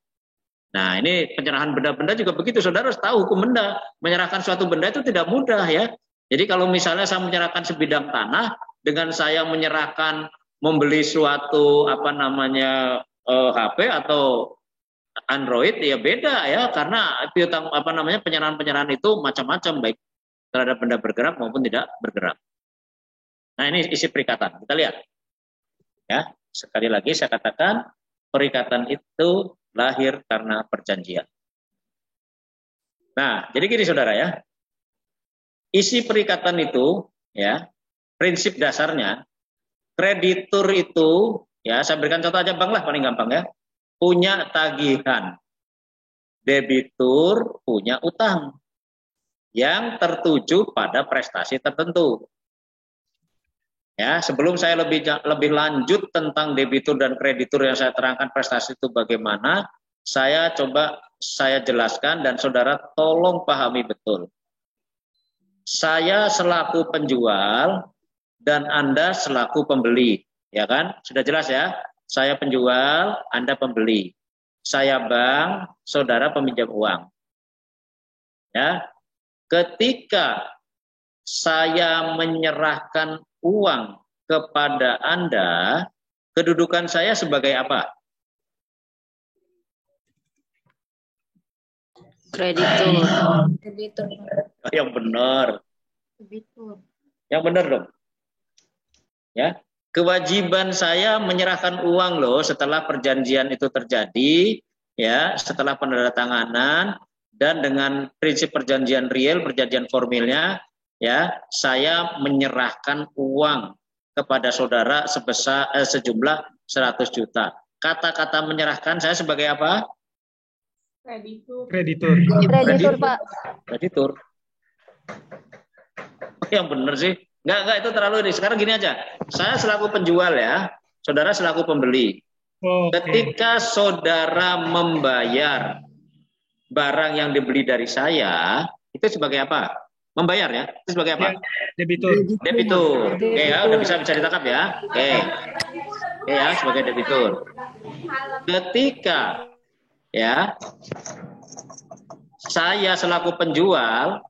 Nah, ini penyerahan benda-benda juga begitu. Saudara harus tahu hukum benda. Menyerahkan suatu benda itu tidak mudah ya. Jadi kalau misalnya saya menyerahkan sebidang tanah dengan saya menyerahkan membeli suatu HP atau Android ya beda ya, karena piutang penyerahan itu macam-macam, baik terhadap benda bergerak maupun tidak bergerak. Nah, ini isi perikatan. Kita lihat. Ya, sekali lagi saya katakan perikatan itu lahir karena perjanjian. Nah, jadi gini saudara ya. Isi perikatan itu ya, prinsip dasarnya kreditur itu, ya saya berikan contoh aja Bang lah, paling gampang ya, punya tagihan. Debitur punya utang yang tertuju pada prestasi tertentu. Ya, sebelum saya lebih lanjut tentang debitur dan kreditur yang saya terangkan prestasi itu bagaimana, saya jelaskan dan saudara tolong pahami betul. Saya selaku penjual dan Anda selaku pembeli, ya kan? Sudah jelas ya? Saya penjual, Anda pembeli. Saya bank, saudara peminjam uang. Ya. Ketika saya menyerahkan uang kepada Anda, kedudukan saya sebagai apa? Kreditur. Yang benar. Kreditur. Yang benar dong. Ya, kewajiban saya menyerahkan uang loh setelah perjanjian itu terjadi, ya, setelah penandatanganan dan dengan prinsip perjanjian real, perjanjian formilnya, ya, saya menyerahkan uang kepada saudara sejumlah 100 juta. kata-kata menyerahkan saya sebagai apa? Kreditur. Kreditur. Kreditur, Pak. Kreditur. Yang benar sih. Enggak, itu terlalu ini. Sekarang gini aja. Saya selaku penjual ya, saudara selaku pembeli. Ketika saudara membayar barang yang dibeli dari saya, itu sebagai apa? Membayar ya? Itu sebagai apa? Debitur. Debitur. Oke ya, udah bisa ditangkap ya. Oke. Oke ya, sebagai debitur. Ketika ya saya selaku penjual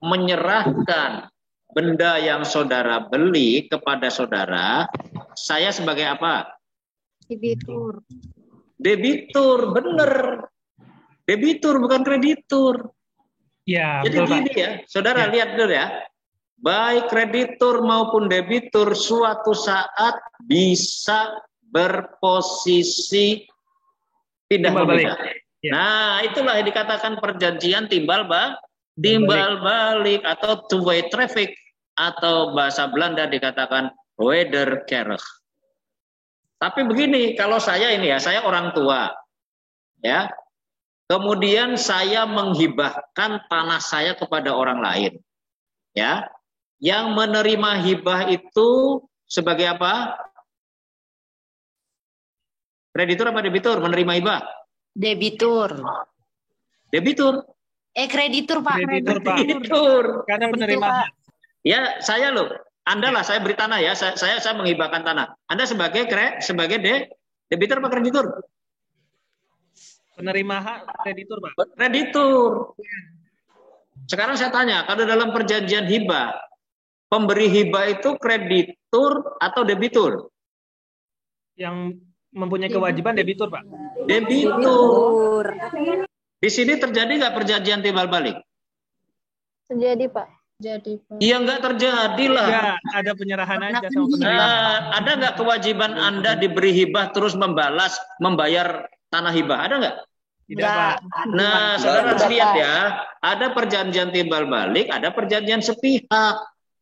menyerahkan benda yang saudara beli kepada saudara, saya sebagai apa? Debitur. Debitur, bener. Debitur bukan kreditur. Ya, Jadi betul, Pak. gini ya, saudara lihat dulu ya. Baik kreditur maupun debitur suatu saat bisa berposisi pindah Timbal balik. memindah. Ya. Nah, itulah yang dikatakan perjanjian timbal balik atau two-way traffic, atau bahasa Belanda dikatakan wederkerig. Tapi begini, kalau saya ini ya, saya orang tua, ya, kemudian saya menghibahkan tanah saya kepada orang lain, ya, yang menerima hibah itu sebagai apa? Kreditur apa debitur menerima hibah? Debitur. Debitur. Kreditur, Pak. Kreditur, Pak. Debitur. Karena Kreditur, penerima Pak. hak. Ya, saya loh. Anda lah, saya beri tanah ya. Saya menghibahkan tanah. Anda sebagai debitur apa kreditur? Penerima hak kreditur, Pak. Kreditur. Sekarang saya tanya, kalau dalam perjanjian hibah, pemberi hibah itu kreditur atau debitur? Yang mempunyai kewajiban debitur, Pak. Debitur. Di sini terjadi nggak perjanjian timbal balik? Terjadi, Pak. Jadi, Pak. Iya, nggak terjadi lah. Ya, ada penyerahan aja sama penerima. Ada nggak kewajiban Anda diberi hibah terus membayar tanah hibah? Ada nggak? Tidak, Pak. Nah, saudara harus lihat ya, ada perjanjian timbal balik, ada perjanjian sepihak.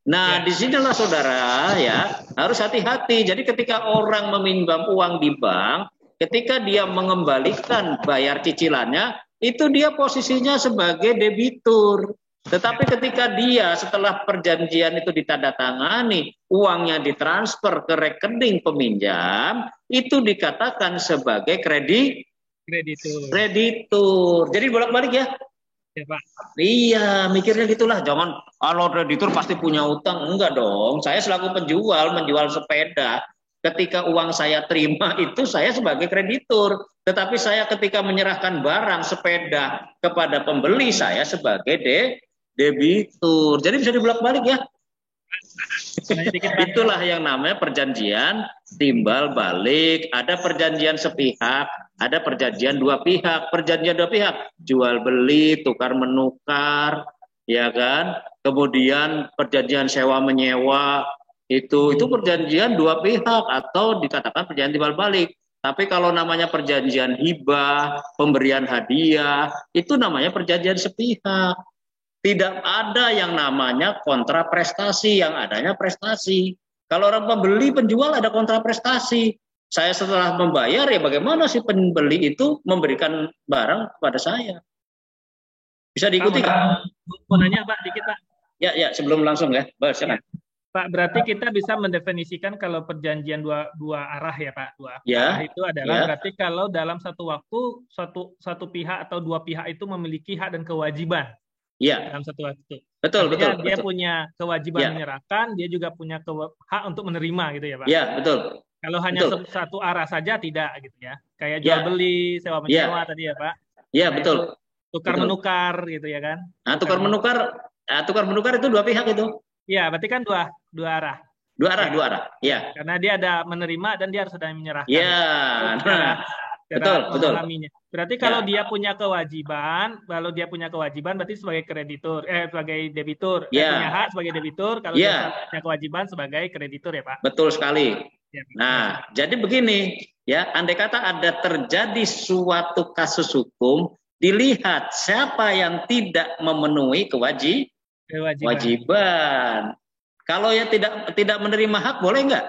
Nah, disinilah saudara ya harus hati-hati. Jadi ketika orang meminjam uang di bank, ketika dia mengembalikan bayar cicilannya, itu dia posisinya sebagai debitur. Tetapi ketika dia setelah perjanjian itu ditandatangani, uangnya ditransfer ke rekening peminjam, itu dikatakan sebagai kreditur. Jadi bolak-balik ya. Ya, Pak. Iya, mikirnya gitulah. Jangan kalau kreditur pasti punya utang. Enggak dong. Saya selaku penjual menjual sepeda. Ketika uang saya terima itu saya sebagai kreditur. Tetapi saya ketika menyerahkan barang sepeda kepada pembeli saya sebagai debitur. Jadi bisa dibolak-balik ya. Itulah yang namanya perjanjian timbal balik. Ada perjanjian sepihak, ada perjanjian dua pihak. Perjanjian dua pihak, jual beli, tukar menukar, ya kan? Kemudian perjanjian sewa menyewa, itu perjanjian dua pihak atau dikatakan perjanjian timbal balik. Tapi kalau namanya perjanjian hibah, pemberian hadiah, itu namanya perjanjian sepihak. Tidak ada yang namanya kontra prestasi, yang adanya prestasi. Kalau orang pembeli, penjual ada kontra prestasi. Saya setelah membayar, ya bagaimana si pembeli itu memberikan barang kepada saya? Bisa diikuti kan? Mau nanya, Pak, dikit, Pak. Ya, sebelum langsung ya. Silakan. Pak, berarti kita bisa mendefinisikan kalau perjanjian dua arah ya, Pak. Ya. Arah itu adalah berarti kalau dalam satu waktu satu pihak atau dua pihak itu memiliki hak dan kewajiban. Iya. Dalam satu waktu. Betul. Dia punya kewajiban menyerahkan, dia juga punya hak untuk menerima gitu ya, Pak. Iya, betul. Kalau hanya satu arah saja tidak gitu ya. Kayak jual beli, sewa menyewa tadi ya, Pak. Iya, betul. Tukar menukar gitu ya kan. Nah, tukar menukar itu dua pihak itu. Iya, berarti kan dua arah. Dua arah. Iya. Karena dia ada menerima dan dia harus ada menyerahkan. Iya. Betul. Berarti kalau dia punya kewajiban, berarti sebagai kreditur, sebagai debitur. Punya hak sebagai debitur, kalau dia punya kewajiban sebagai kreditur ya, Pak. Betul sekali. Nah, jadi begini, ya, andai kata ada terjadi suatu kasus hukum, dilihat siapa yang tidak memenuhi kewajiban. Kalau ya tidak menerima hak, boleh nggak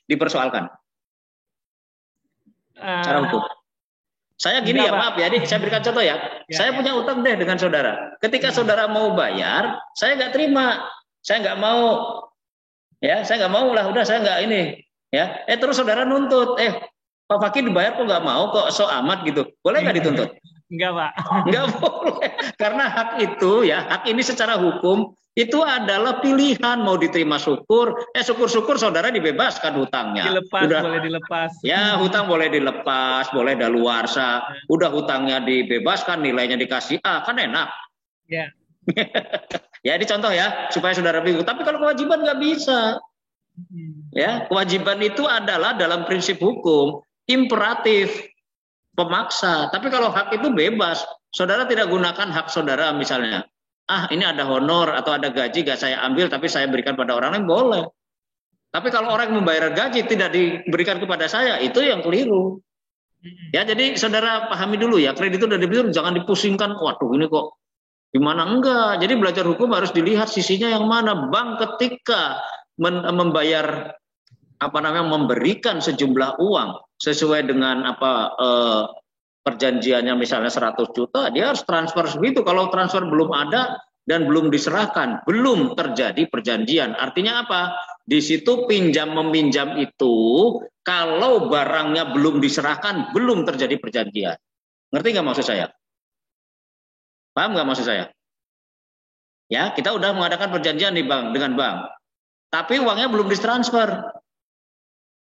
dipersoalkan? Secara hukum. Saya gini ya, maaf ya, saya berikan contoh ya. Saya punya utang deh dengan saudara. Ketika saudara mau bayar, saya nggak terima. Saya nggak mau. Ya, saya nggak mau lah. Udah, saya nggak ini. Ya, terus saudara nuntut. Pak Fakih dibayar kok nggak mau, kok so amat gitu. Boleh nggak dituntut? Enggak, Pak. Enggak boleh. Karena hak itu ya, hak ini secara hukum itu adalah pilihan, mau diterima syukur, syukur-syukur saudara dibebaskan hutangnya. Boleh dilepas. Ya, hutang boleh dilepas, boleh daluarsa. Udah hutangnya dibebaskan, nilainya dikasih A, kan enak. Ya. Ya, ini contoh ya, supaya saudara bingung. Tapi kalau kewajiban nggak bisa. Ya, kewajiban itu adalah dalam prinsip hukum imperatif, pemaksa. Tapi kalau hak itu bebas, saudara tidak gunakan hak saudara misalnya. Ini ada honor atau ada gaji gak saya ambil tapi saya berikan pada orang lain, boleh. Tapi kalau orang yang membayar gaji tidak diberikan kepada saya, itu yang keliru. Ya, jadi saudara pahami dulu ya, kreditur dan debitur jangan dipusingkan, waduh ini kok gimana, enggak. Jadi belajar hukum harus dilihat sisinya yang mana. Bank ketika membayar memberikan sejumlah uang sesuai dengan perjanjiannya misalnya 100 juta, dia harus transfer segitu. Kalau transfer belum ada dan belum diserahkan, belum terjadi perjanjian. Artinya apa? Di situ pinjam meminjam itu kalau barangnya belum diserahkan, belum terjadi perjanjian. Ngerti nggak maksud saya? Paham nggak maksud saya? Ya, kita udah mengadakan perjanjian di bank dengan bank, tapi uangnya belum ditransfer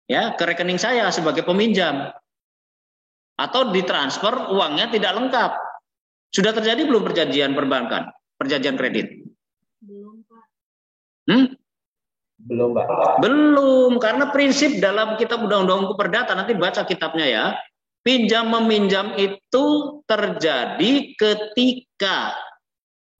ya ke rekening saya sebagai peminjam. Atau ditransfer uangnya tidak lengkap. Sudah terjadi belum perjanjian perbankan, perjanjian kredit? Belum, Pak. Belum, Pak. Belum, karena prinsip dalam kitab undang-undang hukum perdata, nanti baca kitabnya ya. Pinjam meminjam itu terjadi ketika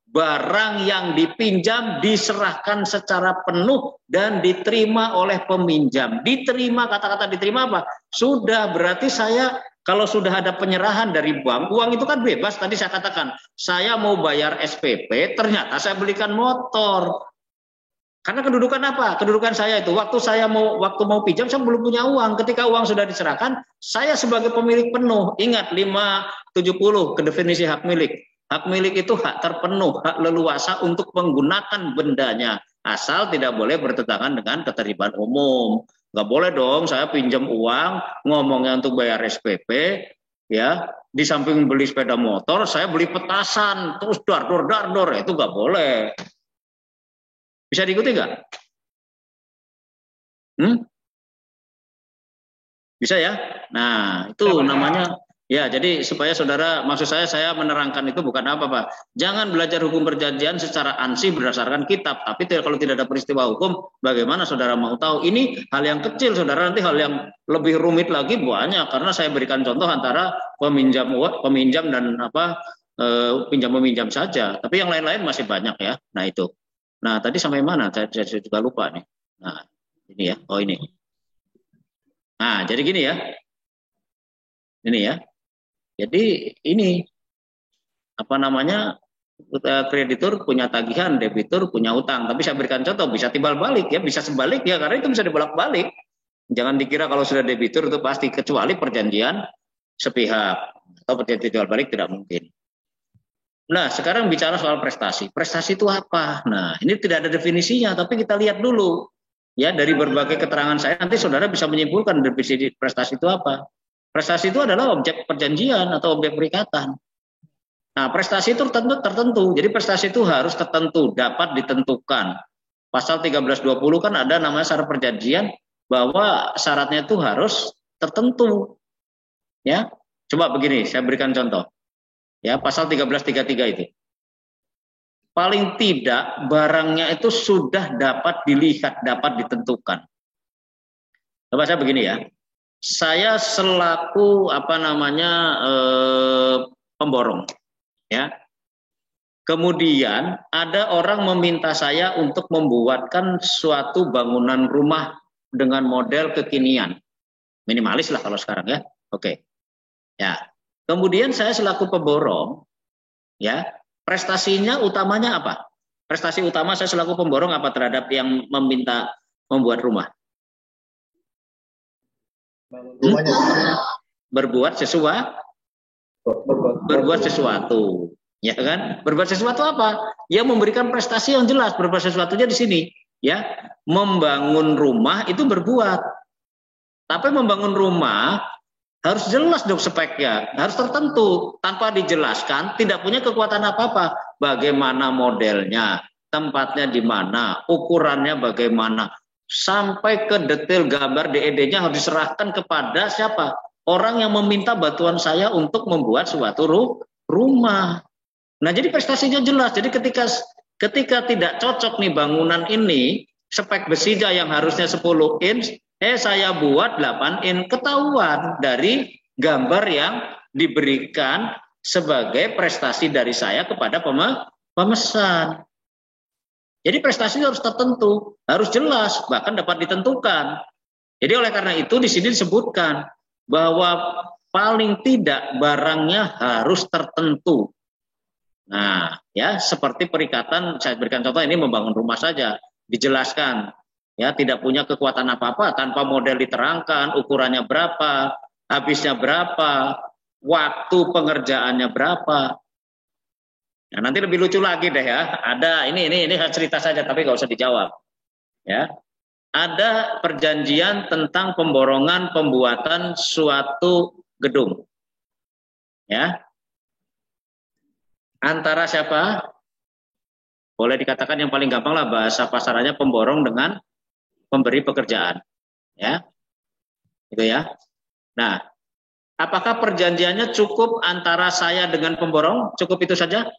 barang yang dipinjam diserahkan secara penuh dan diterima oleh peminjam. Diterima, kata-kata diterima apa? Sudah, berarti saya kalau sudah ada penyerahan dari bank, uang itu kan bebas. Tadi saya katakan, saya mau bayar SPP, ternyata saya belikan motor. Karena kedudukan apa? Kedudukan saya itu, waktu mau pinjam, saya belum punya uang. Ketika uang sudah diserahkan, saya sebagai pemilik penuh. Ingat 570 ke definisi hak milik. Hak milik itu hak terpenuh, hak leluasa untuk menggunakan bendanya. Asal tidak boleh bertentangan dengan ketertiban umum. Nggak boleh dong saya pinjam uang, ngomongnya untuk bayar SPP, ya, di samping beli sepeda motor, saya beli petasan, terus dar-dor, itu nggak boleh. Bisa diikuti nggak? Bisa ya? Nah, itu namanya. Ya, jadi supaya saudara, maksud saya menerangkan itu bukan apa, Pak. Jangan belajar hukum perjanjian secara ansih berdasarkan kitab. Tapi kalau tidak ada peristiwa hukum, bagaimana saudara mau tahu? Ini hal yang kecil, saudara. Nanti hal yang lebih rumit lagi banyak. Karena saya berikan contoh antara peminjam dan pinjam meminjam saja. Tapi yang lain-lain masih banyak ya. Nah itu. Nah tadi sampai mana? Saya juga lupa nih. Nah ini ya. Oh ini. Nah jadi gini ya. Ini ya. Jadi ini kreditur punya tagihan, debitur punya utang. Tapi saya berikan contoh, bisa timbal balik ya, bisa sebalik ya, karena itu bisa dibolak-balik. Jangan dikira kalau sudah debitur itu pasti, kecuali perjanjian sepihak atau perjanjian timbal balik tidak mungkin. Nah, sekarang bicara soal prestasi. Prestasi itu apa? Nah, ini tidak ada definisinya, tapi kita lihat dulu. Ya, dari berbagai keterangan saya nanti saudara bisa menyimpulkan definisi prestasi itu apa. Prestasi itu adalah objek perjanjian atau objek perikatan. Nah, prestasi itu tertentu. Jadi prestasi itu harus tertentu, dapat ditentukan. Pasal 1320 kan ada namanya syarat perjanjian bahwa syaratnya itu harus tertentu. Ya. Coba begini, saya berikan contoh. Ya, pasal 1333 itu. Paling tidak barangnya itu sudah dapat dilihat, dapat ditentukan. Coba saya begini ya. Saya selaku pemborong, ya. Kemudian ada orang meminta saya untuk membuatkan suatu bangunan rumah dengan model kekinian, minimalis lah kalau sekarang ya. Oke, ya. Kemudian saya selaku pemborong, ya, prestasinya utamanya apa? Prestasi utama saya selaku pemborong apa terhadap yang meminta membuat rumah? berbuat sesuatu, ya kan? Berbuat sesuatu apa? Ya memberikan prestasi yang jelas. Berbuat sesuatunya di sini, ya. Membangun rumah itu berbuat. Tapi membangun rumah harus jelas dong speknya, harus tertentu. Tanpa dijelaskan, tidak punya kekuatan apa-apa. Bagaimana modelnya, tempatnya di mana, ukurannya bagaimana, sampai ke detail gambar DED-nya harus diserahkan kepada siapa? Orang yang meminta bantuan saya untuk membuat suatu rumah. Nah, jadi prestasinya jelas. Jadi ketika tidak cocok nih bangunan ini, spek besinya yang harusnya 10 inch, saya buat 8 inch, ketahuan dari gambar yang diberikan sebagai prestasi dari saya kepada pemesan. Jadi prestasi harus tertentu, harus jelas, bahkan dapat ditentukan. Jadi oleh karena itu di sini disebutkan bahwa paling tidak barangnya harus tertentu. Nah, ya seperti perikatan, saya berikan contoh ini membangun rumah saja, dijelaskan, ya tidak punya kekuatan apa-apa, tanpa model diterangkan, ukurannya berapa, habisnya berapa, waktu pengerjaannya berapa. Nah, nanti lebih lucu lagi deh ya, ada ini cerita saja tapi nggak usah dijawab, ya. Ada perjanjian tentang pemborongan pembuatan suatu gedung, ya. Antara siapa? Boleh dikatakan yang paling gampang lah bahasa pasarannya pemborong dengan pemberi pekerjaan, ya. Itu ya. Nah, apakah perjanjiannya cukup antara saya dengan pemborong? Cukup itu saja?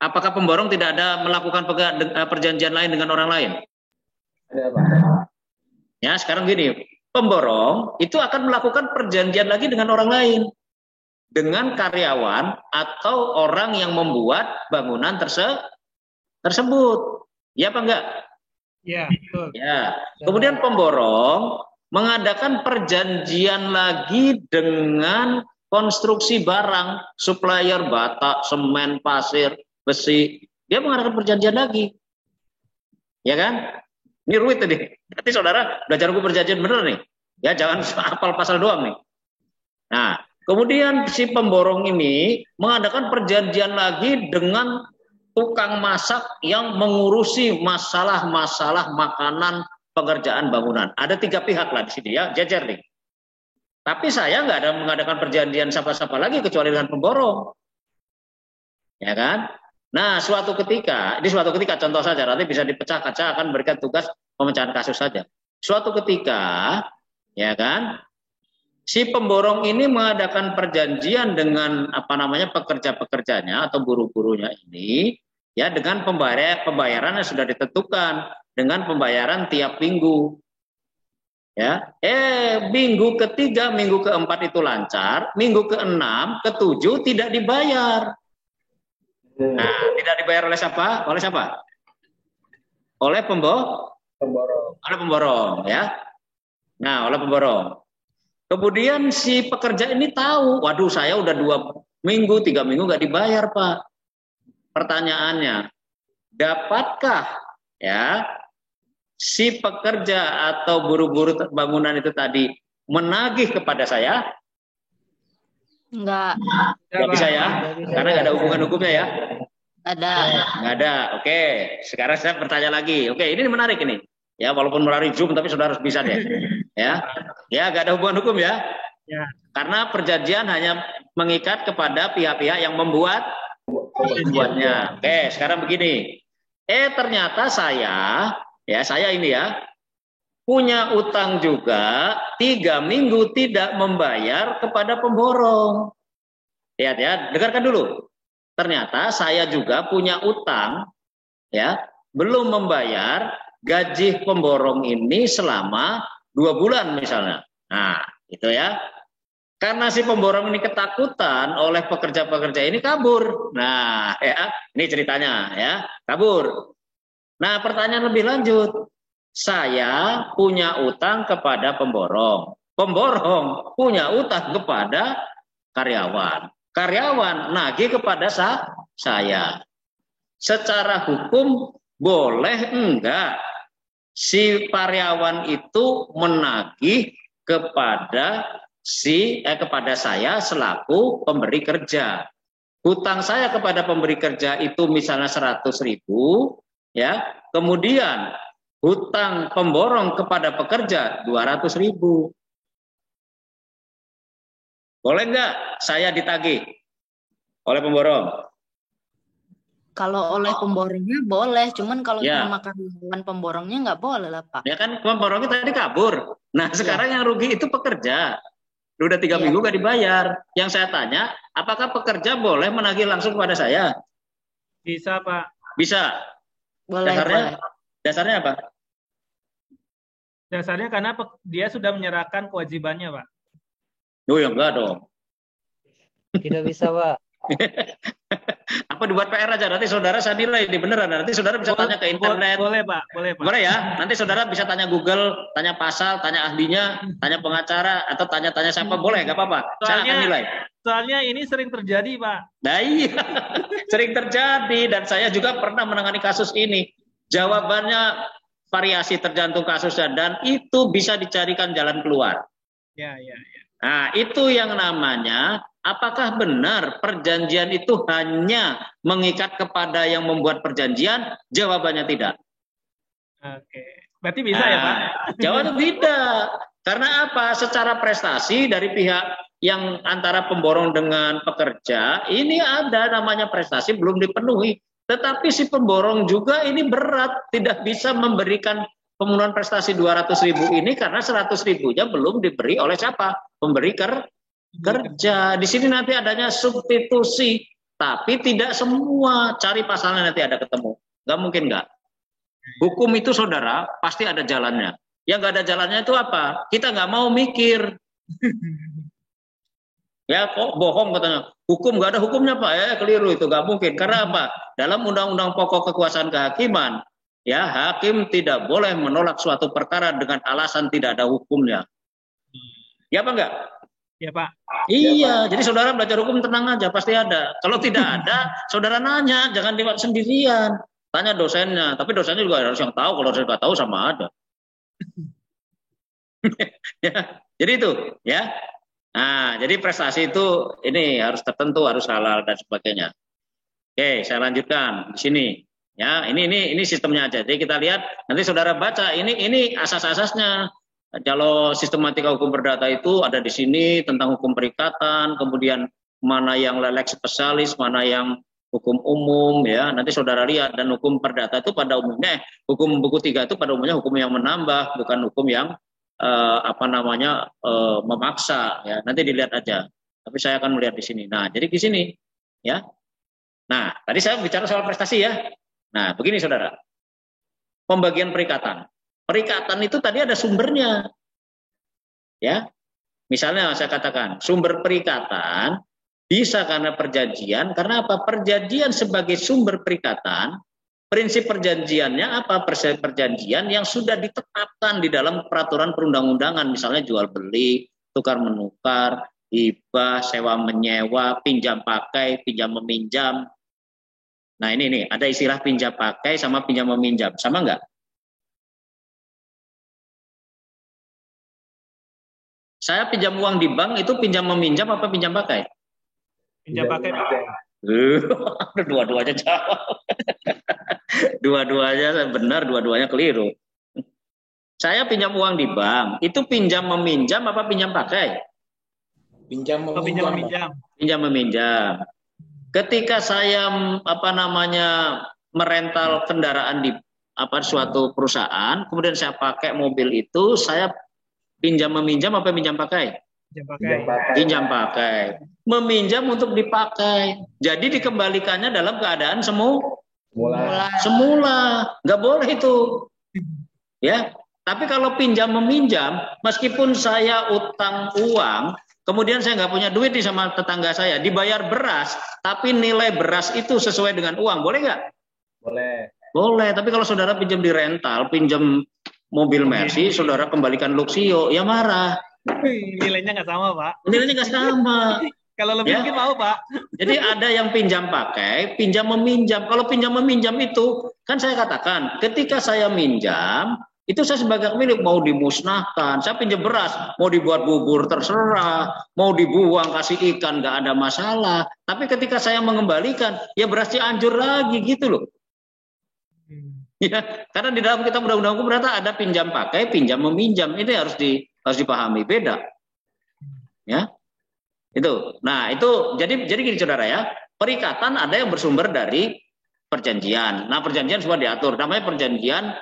Apakah pemborong tidak ada melakukan perjanjian lain dengan orang lain? Ada, Pak. Ya, sekarang gini, pemborong itu akan melakukan perjanjian lagi dengan orang lain, dengan karyawan atau orang yang membuat bangunan tersebut. Ya apa enggak? Ya, betul. Ya. Kemudian pemborong mengadakan perjanjian lagi dengan konstruksi barang, supplier bata, semen, pasir, besi. Dia mengadakan perjanjian lagi. Ya kan? Ini ruwet tadi. Nanti saudara belajar hukum perjanjian bener nih. Ya jangan hafal pasal doang nih. Nah, kemudian si pemborong ini mengadakan perjanjian lagi dengan tukang masak yang mengurusi masalah-masalah makanan pengerjaan bangunan. Ada 3 pihak lah di sini ya, jejer nih. Tapi saya nggak ada mengadakan perjanjian siapa-siapa lagi kecuali dengan pemborong. Ya kan? Nah, suatu ketika contoh saja, nanti bisa dipecah kaca, akan berikan tugas pemecahan kasus saja. Suatu ketika, ya kan, si pemborong ini mengadakan perjanjian dengan pekerja-pekerjanya atau buruh-buruhnya ini, ya dengan pembayaran yang sudah ditentukan, dengan pembayaran tiap minggu. Ya, minggu ketiga, minggu keempat itu lancar, minggu keenam, ketujuh tidak dibayar. Nah, tidak dibayar oleh siapa? Oleh siapa? Oleh pemborong. Oleh pemborong, ya. Nah, oleh pemborong. Kemudian si pekerja ini tahu, waduh saya udah 2 minggu, 3 minggu nggak dibayar, Pak. Pertanyaannya, dapatkah ya si pekerja atau buru-buru bangunan itu tadi menagih kepada saya? Enggak. Nggak bisa ya, karena nggak ada hubungan hukumnya ya. Ada. Nggak ada. Oke, sekarang saya bertanya lagi. Oke, ini menarik ini. Ya, walaupun melalui Zoom tapi sudah harus bisa deh. Ya, nggak ada hubungan hukum ya. Ya. Karena perjanjian hanya mengikat kepada pihak-pihak yang membuatnya. Oke, sekarang begini. Ternyata saya ini ya punya utang juga 3 minggu tidak membayar kepada pemborong. Lihat ya, dengarkan dulu. Ternyata saya juga punya utang ya, belum membayar gaji pemborong ini selama 2 bulan misalnya. Nah, itu ya. Karena si pemborong ini ketakutan oleh pekerja-pekerja ini kabur. Nah, ya, ini ceritanya ya, kabur. Nah, pertanyaan lebih lanjut. Saya punya utang kepada pemborong. Pemborong punya utang kepada karyawan. Karyawan nagih kepada saya. Secara hukum boleh enggak si karyawan itu menagih kepada kepada saya selaku pemberi kerja. Hutang saya kepada pemberi kerja itu misalnya 100.000, ya. Kemudian hutang pemborong kepada pekerja 200.000. Boleh nggak saya ditagih oleh pemborong? Kalau oleh pemborongnya boleh, cuman kalau sama karyawan pemborongnya nggak boleh lah Pak. Ya kan pemborongnya tadi kabur. Nah sekarang yang rugi itu pekerja. Udah 3 minggu nggak dibayar. Yang saya tanya, apakah pekerja boleh menagih langsung kepada saya? Bisa Pak. Bisa. Boleh. Dasarnya apa? Dasarnya karena dia sudah menyerahkan kewajibannya Pak. Oh ya enggak dong. Tidak bisa Pak. Apa dibuat PR aja, nanti saudara saya nilai ini beneran, nanti saudara bisa tanya ke internet. Boleh Pak, boleh Pak. Boleh ya, nanti saudara bisa tanya Google, tanya pasal, tanya ahlinya, tanya pengacara, atau tanya-tanya siapa, boleh, nggak apa-apa, saya akan nilai. Soalnya ini sering terjadi Pak. Nah iya, sering terjadi, dan saya juga pernah menangani kasus ini. Jawabannya variasi tergantung kasusnya, dan itu bisa dicarikan jalan keluar. Ya. Nah itu yang namanya, apakah benar perjanjian itu hanya mengikat kepada yang membuat perjanjian? Jawabannya tidak. Oke, berarti bisa ya Pak? Jawabannya tidak. Karena apa? Secara prestasi dari pihak yang antara pemborong dengan pekerja, ini ada namanya prestasi belum dipenuhi. Tetapi si pemborong juga ini berat, tidak bisa memberikan pemenuhan prestasi 200.000 ini karena 100.000-nya belum diberi oleh siapa? Pemberi kerja. Di sini nanti adanya substitusi, tapi tidak semua. Cari pasalnya nanti ada ketemu. Nggak mungkin nggak. Hukum itu saudara pasti ada jalannya. Yang nggak ada jalannya itu apa? Kita nggak mau mikir. Ya kok bohong katanya. Hukum nggak ada hukumnya Pak. Keliru itu, nggak mungkin. Karena apa? Dalam Undang-Undang Pokok Kekuasaan Kehakiman, ya hakim tidak boleh menolak suatu perkara dengan alasan tidak ada hukumnya. Ya apa enggak? Ya Pak. Iya, jadi saudara belajar hukum tenang aja, pasti ada. Kalau tidak ada, saudara nanya, jangan lewat sendirian. Tanya dosennya, tapi dosennya juga harus yang tahu, kalau saya nggak tahu sama ada. Ya, jadi itu, ya. Nah, jadi prestasi itu ini harus tertentu, harus halal dan sebagainya. Oke, saya lanjutkan di sini. Ya, ini sistemnya aja. Jadi kita lihat, nanti saudara baca ini asas-asasnya. Kalau sistematika hukum perdata itu ada di sini tentang hukum perikatan, kemudian mana yang lex spesialis, mana yang hukum umum, ya. Nanti saudara lihat, dan hukum perdata itu pada umumnya, hukum buku 3 itu pada umumnya hukum yang menambah, bukan hukum yang memaksa, ya. Nanti dilihat aja. Tapi saya akan melihat di sini. Nah, jadi di sini, ya. Nah, tadi saya bicara soal prestasi ya. Nah, begini saudara. Pembagian perikatan. Perikatan itu tadi ada sumbernya. Ya. Misalnya saya katakan, sumber perikatan bisa karena perjanjian. Karena apa? Perjanjian sebagai sumber perikatan, prinsip perjanjiannya apa? Perjanjian yang sudah ditetapkan di dalam peraturan perundang-undangan, misalnya jual beli, tukar menukar, hibah, sewa menyewa, pinjam pakai, pinjam meminjam. Nah ini ada istilah pinjam pakai sama pinjam meminjam, sama nggak? Saya pinjam uang di bank itu pinjam meminjam apa pinjam pakai? Pinjam pakai Pak. Dua-duanya jawab. Dua-duanya benar, dua-duanya keliru. Saya pinjam uang di bank, itu pinjam meminjam apa pinjam pakai? Pinjam meminjam. Pinjam meminjam. Ketika saya merental kendaraan di suatu perusahaan, kemudian saya pakai mobil itu, saya pinjam meminjam apa pinjam pakai? Pinjam pakai. Meminjam untuk dipakai. Jadi dikembalikannya dalam keadaan semula. Nggak boleh itu. Ya. Tapi kalau pinjam meminjam, meskipun saya utang uang, kemudian saya nggak punya duit nih sama tetangga saya, dibayar beras, tapi nilai beras itu sesuai dengan uang, boleh nggak? Boleh. Tapi kalau saudara pinjam di rental, pinjam mobil Mercy, saudara kembalikan Luxio, ya marah. Nilainya nggak sama, Pak. Nilainya nggak sama. Kalau lebih mungkin mau, Pak. Jadi ada yang pinjam pakai, pinjam meminjam. Kalau pinjam meminjam itu, kan saya katakan, ketika saya minjam, itu saya sebagai pemilik mau dimusnahkan. Saya pinjam beras, mau dibuat bubur terserah, mau dibuang kasih ikan nggak ada masalah. Tapi ketika saya mengembalikan, ya berasnya hancur lagi gitu loh. Ya, karena di dalam kitab undang-undang hukum berarti ada pinjam pakai, pinjam meminjam. Itu harus dipahami, beda. Ya. Itu. Nah, itu jadi gini saudara ya. Perikatan ada yang bersumber dari perjanjian. Nah, perjanjian semua diatur. Namanya perjanjian,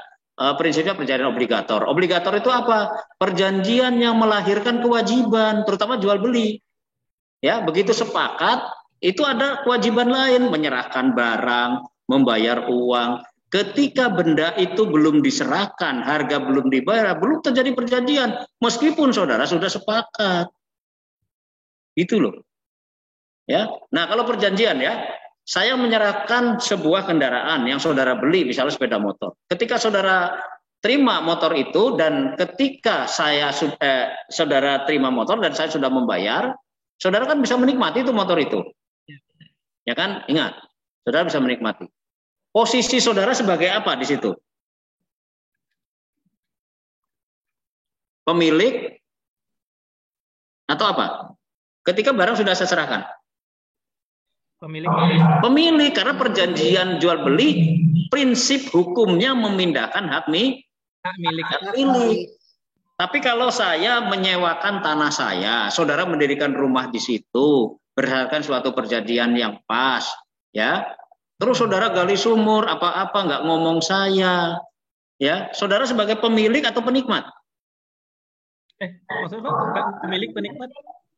prinsipnya perjanjian obligator. Obligator itu apa? Perjanjian yang melahirkan kewajiban, terutama jual beli. Ya, begitu sepakat, itu ada kewajiban lain, menyerahkan barang, membayar uang. Ketika benda itu belum diserahkan, harga belum dibayar, belum terjadi perjanjian, meskipun saudara sudah sepakat. Itu loh. Ya. Nah, kalau perjanjian ya, saya menyerahkan sebuah kendaraan yang saudara beli, misalnya sepeda motor. Ketika saudara terima motor itu dan ketika saudara terima motor dan saya sudah membayar, saudara kan bisa menikmati itu motor itu. Ya kan? Ingat, saudara bisa menikmati. Posisi saudara sebagai apa di situ? Pemilik atau apa? Ketika barang sudah saya serahkan. Pemilik, karena perjanjian jual beli prinsip hukumnya memindahkan hak milik. Tapi kalau saya menyewakan tanah saya, saudara mendirikan rumah di situ berdasarkan suatu perjanjian yang pas, ya. Terus saudara gali sumur apa-apa nggak ngomong saya, ya. Saudara sebagai pemilik atau penikmat? Maksudnya pemilik penikmat?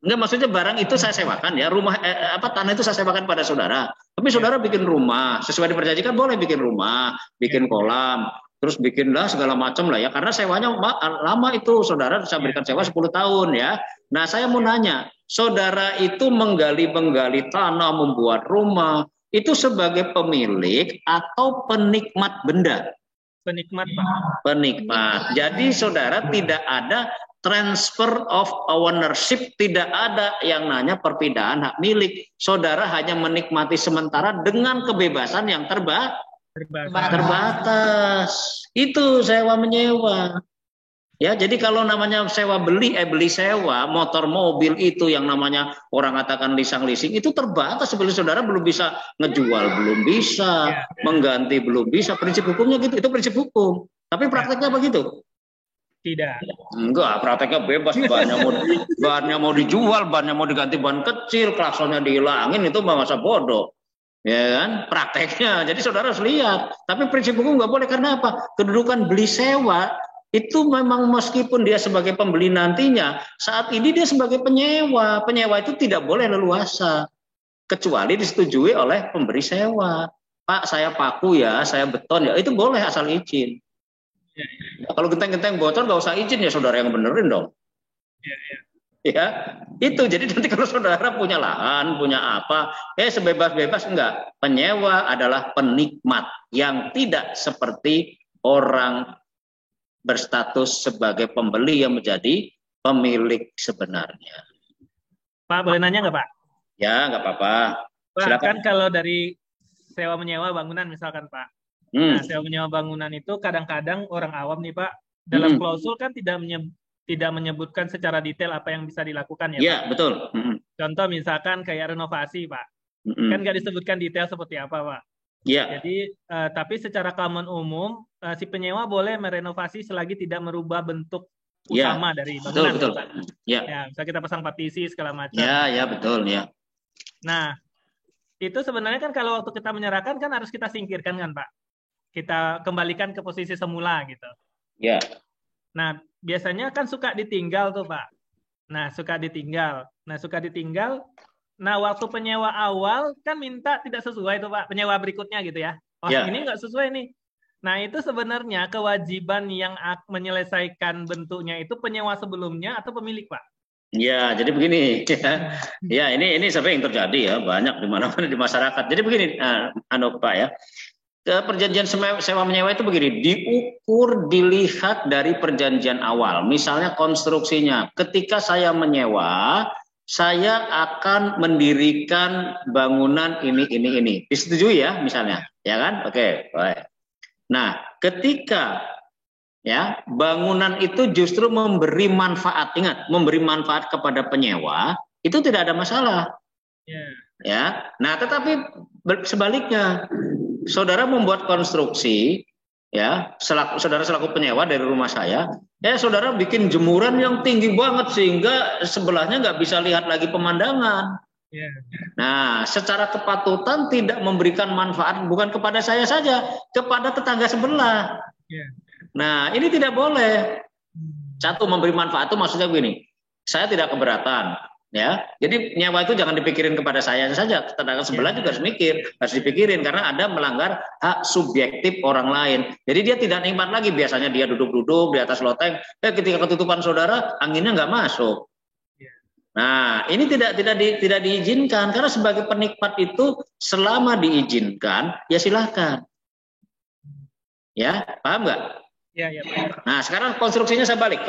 Enggak, maksudnya barang itu saya sewakan ya, rumah tanah itu saya sewakan pada saudara. Tapi saudara bikin rumah, sesuai diperjanjikan boleh bikin rumah, bikin kolam, terus bikinlah segala macam lah ya. Karena sewanya lama itu, saudara saya berikan sewa 10 tahun ya. Nah, saya mau nanya, saudara itu menggali tanah, membuat rumah, itu sebagai pemilik atau penikmat benda? Penikmat, Pak. Penikmat. Jadi saudara tidak ada transfer of ownership, tidak ada yang nanya perpindahan hak milik. Saudara hanya menikmati sementara dengan kebebasan yang terbatas. Itu sewa menyewa. Ya, jadi kalau namanya sewa beli sewa, motor mobil itu yang namanya orang katakan leasing itu terbatas. Sebenarnya saudara belum bisa ngejual, belum bisa mengganti, belum bisa. Prinsip hukumnya gitu, itu prinsip hukum. Tapi prakteknya begitu? Tidak. Enggak, prakteknya bebas, bahannya mau dijual, bahannya mau diganti ban kecil, klaksonnya dihilangin, itu masa bodoh. Ya kan? Prakteknya. Jadi saudara harus lihat. Tapi prinsip hukum nggak boleh, karena apa? Kedudukan beli sewa itu memang meskipun dia sebagai pembeli nantinya, saat ini dia sebagai penyewa. Penyewa itu tidak boleh leluasa, kecuali disetujui oleh pemberi sewa. Pak, saya paku ya, saya beton ya, itu boleh asal izin. Ya, kalau genteng-genteng bocor nggak usah izin ya, saudara yang benerin dong. Ya, itu. Jadi nanti kalau saudara punya lahan, punya apa, sebebas-bebas enggak. Penyewa adalah penikmat yang tidak seperti orang berstatus sebagai pembeli yang menjadi pemilik sebenarnya. Pak, boleh nanya nggak, Pak? Ya, nggak apa-apa. Silakan. Kalau dari sewa menyewa bangunan misalkan, Pak. Nah, sewa menyewa bangunan itu kadang-kadang orang awam nih, Pak, dalam klausul kan tidak menyebutkan secara detail apa yang bisa dilakukan ya, Iya, Pak? Betul. Contoh misalkan kayak renovasi, Pak. Kan nggak disebutkan detail seperti apa, Pak. Iya. Jadi, tapi secara common umum, si penyewa boleh merenovasi selagi tidak merubah bentuk utama dari bangunan. Betul. Ya, bisa kita pasang partisi segala macam. Ya, betul ya. Nah, itu sebenarnya kan kalau waktu kita menyerahkan kan harus kita singkirkan kan, Pak. Kita kembalikan ke posisi semula gitu. Ya. Nah, biasanya kan suka ditinggal tuh, Pak. Nah, suka ditinggal. Nah, waktu penyewa awal kan minta tidak sesuai tuh, Pak. Penyewa berikutnya gitu ya. Ini nggak sesuai nih. Nah, itu sebenarnya kewajiban yang menyelesaikan bentuknya itu penyewa sebelumnya atau pemilik, Pak? Ya, jadi begini. Ya, ini sampai yang terjadi ya, banyak di mana-mana di masyarakat. Jadi begini, Pak ya. Perjanjian sewa menyewa itu begini, diukur, dilihat dari perjanjian awal. Misalnya konstruksinya, ketika saya menyewa, saya akan mendirikan bangunan ini. Disetujui ya misalnya, ya kan? Oke, baik. Nah, ketika ya, bangunan itu justru memberi manfaat, ingat, memberi manfaat kepada penyewa, itu tidak ada masalah. Ya. Nah, tetapi sebaliknya, saudara membuat konstruksi, ya, saudara selaku penyewa dari rumah saya, saudara bikin jemuran yang tinggi banget sehingga sebelahnya nggak bisa lihat lagi pemandangan. Nah, secara kepatutan tidak memberikan manfaat bukan kepada saya saja, kepada tetangga sebelah. Nah, ini tidak boleh. Satu, memberi manfaat itu maksudnya begini, saya tidak keberatan. Ya, jadi nyewa itu jangan dipikirin kepada saya saja, tetangga sebelah juga harus dipikirin karena Anda melanggar hak subjektif orang lain. Jadi dia tidak nikmat lagi, biasanya dia duduk-duduk di atas loteng, ketika ketutupan saudara anginnya nggak masuk. Nah, ini tidak diizinkan karena sebagai penikmat itu selama diizinkan ya silahkan. Ya, paham nggak? Ya. Nah, sekarang konstruksinya saya balik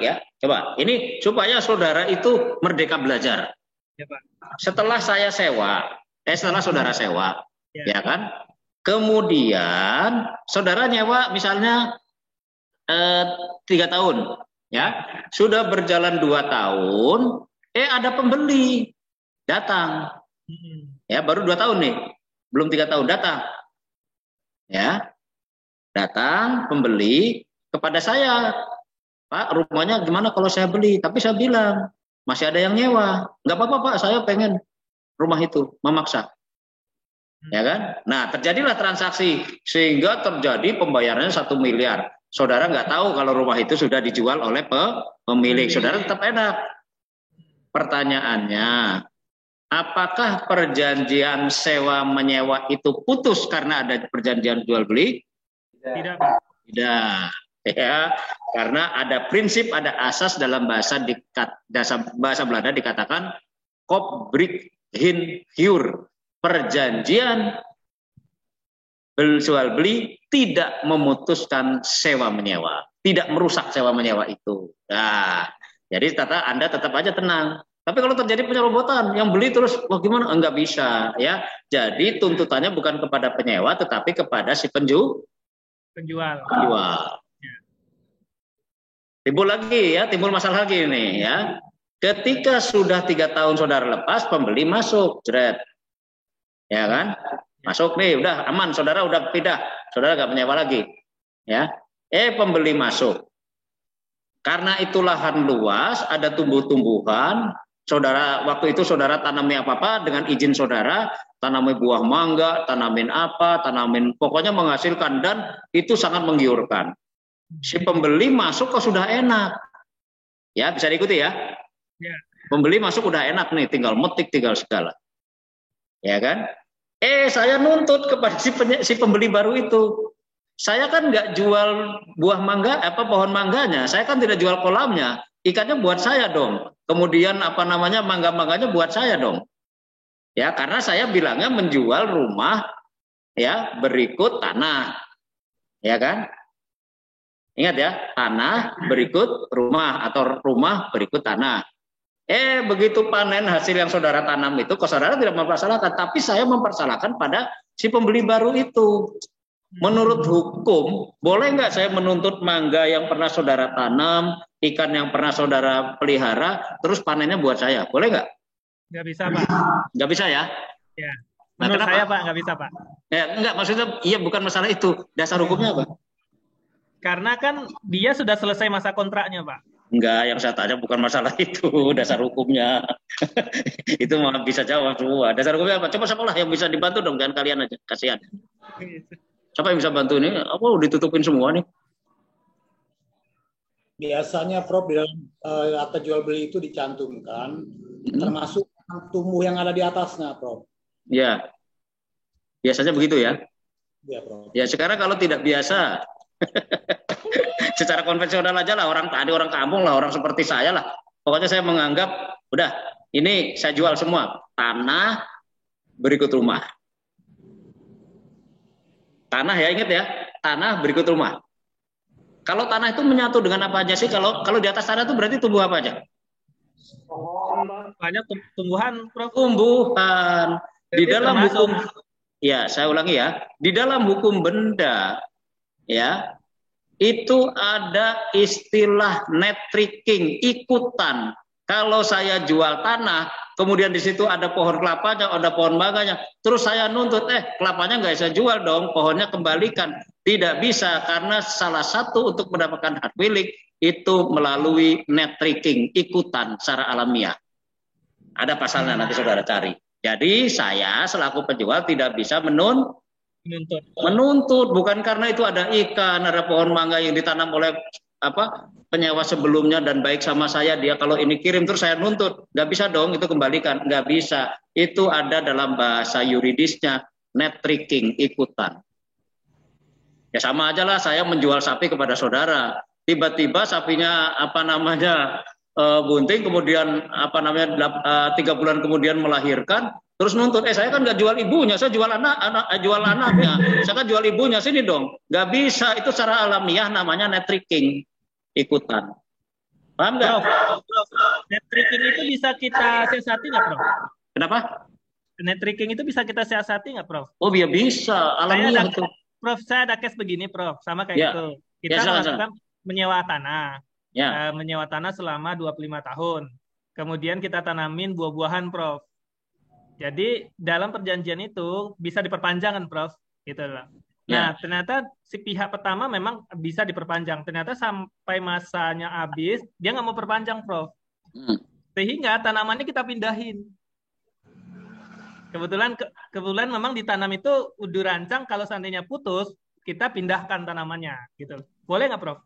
ya. Coba, ini supaya saudara itu merdeka belajar. Ya, Pak. Setelah saudara sewa, ya kan? Kemudian saudara nyewa misalnya 3 tahun, ya. Sudah berjalan 2 tahun, ada pembeli datang. Ya, baru 2 tahun nih, belum 3 tahun datang. Ya. Datang pembeli kepada saya, Pak, rumahnya gimana kalau saya beli? Tapi saya bilang, masih ada yang nyewa. Nggak apa-apa, Pak, saya pengen rumah itu, memaksa. Ya kan? Nah, terjadilah transaksi, sehingga terjadi pembayarannya 1 miliar. Saudara nggak tahu kalau rumah itu sudah dijual oleh pemilik. Saudara tetap enak. Pertanyaannya, apakah perjanjian sewa menyewa itu putus karena ada perjanjian jual beli? Tidak, Pak. Tidak. Ya, karena ada prinsip, ada asas dalam bahasa Belanda dikatakan kop hin huur, perjanjian jual beli tidak memutuskan sewa menyewa, tidak merusak sewa menyewa itu. Nah, jadi Anda tetap aja tenang. Tapi kalau terjadi penyerobotan, yang beli terus, wah gimana? Enggak bisa, ya. Jadi tuntutannya bukan kepada penyewa, tetapi kepada si penjual. Timbul masalah lagi nih, ya. Ketika sudah 3 tahun saudara lepas, pembeli masuk, jret, ya kan? Masuk nih, udah aman, saudara udah pindah, saudara nggak menyewa lagi, ya. Pembeli masuk, karena itu lahan luas, ada tumbuh-tumbuhan. Saudara waktu itu saudara tanami apa-apa dengan izin saudara, tanami buah mangga, tanamin apa, pokoknya menghasilkan dan itu sangat menggiurkan. Si pembeli masuk kok sudah enak. Ya, bisa diikuti ya. Pembeli masuk udah enak nih, tinggal metik, tinggal segala. Ya kan? Saya nuntut kepada si pembeli baru itu. Saya kan nggak jual buah mangga, pohon mangganya. Saya kan tidak jual kolamnya. Ikannya buat saya dong. Kemudian mangga-mangganya buat saya dong. Ya, karena saya bilangnya menjual rumah ya berikut tanah. Ya kan? Ingat ya, tanah berikut rumah atau rumah berikut tanah. Begitu panen hasil yang saudara tanam itu, kok saudara tidak mempersalahkan, tapi saya mempersalahkan pada si pembeli baru itu. Menurut hukum, boleh nggak saya menuntut mangga yang pernah saudara tanam, ikan yang pernah saudara pelihara, terus panennya buat saya? Boleh nggak? Nggak bisa, Pak. Nggak bisa ya? Ya. Menurut saya, Pak, nggak bisa, Pak. Ya, enggak, maksudnya iya bukan masalah itu. Dasar hukumnya apa? Karena kan dia sudah selesai masa kontraknya, Pak. Enggak, yang saya tanya bukan masalah itu, dasar hukumnya. Itu mah bisa jawab semua. Dasar hukumnya apa? Coba sekolah yang bisa dibantu dong, jangan kalian aja, kasihan. Siapa yang bisa bantu ini? Apa ditutupin semua nih? Biasanya Prof di dalam akta jual beli itu dicantumkan termasuk tumbuh yang ada di atasnya, Prof. Ya. Biasanya begitu ya? Ya, Prof. Ya, sekarang kalau tidak biasa secara konvensional aja lah, orang kampung lah, orang seperti saya lah. Pokoknya saya menganggap udah ini saya jual semua, tanah berikut rumah. Tanah ya, ingat ya, tanah berikut rumah. Kalau tanah itu menyatu dengan apa aja sih? Kalau di atas tanah itu berarti tumbuh apa aja? Banyak tumbuhan, Prof. Tumbuhan. Di dalam hukum, ya saya ulangi ya, di dalam hukum benda, ya itu ada istilah net tricking, ikutan. Kalau saya jual tanah, kemudian di situ ada pohon kelapanya, ada pohon mangganya, terus saya nuntut, kelapanya nggak bisa jual dong, pohonnya kembalikan. Tidak bisa, karena salah satu untuk mendapatkan hak milik itu melalui net tricking, ikutan secara alamiah. Ada pasalnya, nanti saudara cari. Jadi saya selaku penjual tidak bisa menuntut, bukan karena itu ada ikan, ada pohon mangga yang ditanam oleh penyewa sebelumnya dan baik sama saya, dia kalau ini kirim terus saya nuntut, nggak bisa dong, itu kembalikan, nggak bisa. Itu ada dalam bahasa yuridisnya net tricking, ikutan. Ya sama aja lah saya menjual sapi kepada saudara, tiba-tiba sapinya bunting, kemudian 3 bulan kemudian melahirkan, terus nuntut, saya kan nggak jual ibunya, saya jual anaknya, saya kan jual ibunya, sini dong. Nggak bisa, itu secara alamiah namanya net tricking, ikutan. Paham nggak? Prof, net tricking itu bisa kita siasati nggak, Prof? Kenapa? Net tricking itu bisa kita siasati nggak, Prof? Oh iya bisa, alamiah itu. Prof, saya ada case begini, Prof, sama kayak itu. Kita melakukan menyewa tanah. Menyewa tanah selama 25 tahun. Kemudian kita tanamin buah-buahan, Prof. Jadi dalam perjanjian itu bisa diperpanjang, Prof. Gitu loh. Nah, ternyata si pihak pertama memang bisa diperpanjang. Ternyata sampai masanya habis, dia nggak mau perpanjang, Prof. Sehingga tanamannya kita pindahin. Kebetulan memang ditanam itu udah rancang, kalau seandainya putus, kita pindahkan tanamannya. Gitu. Boleh nggak, Prof?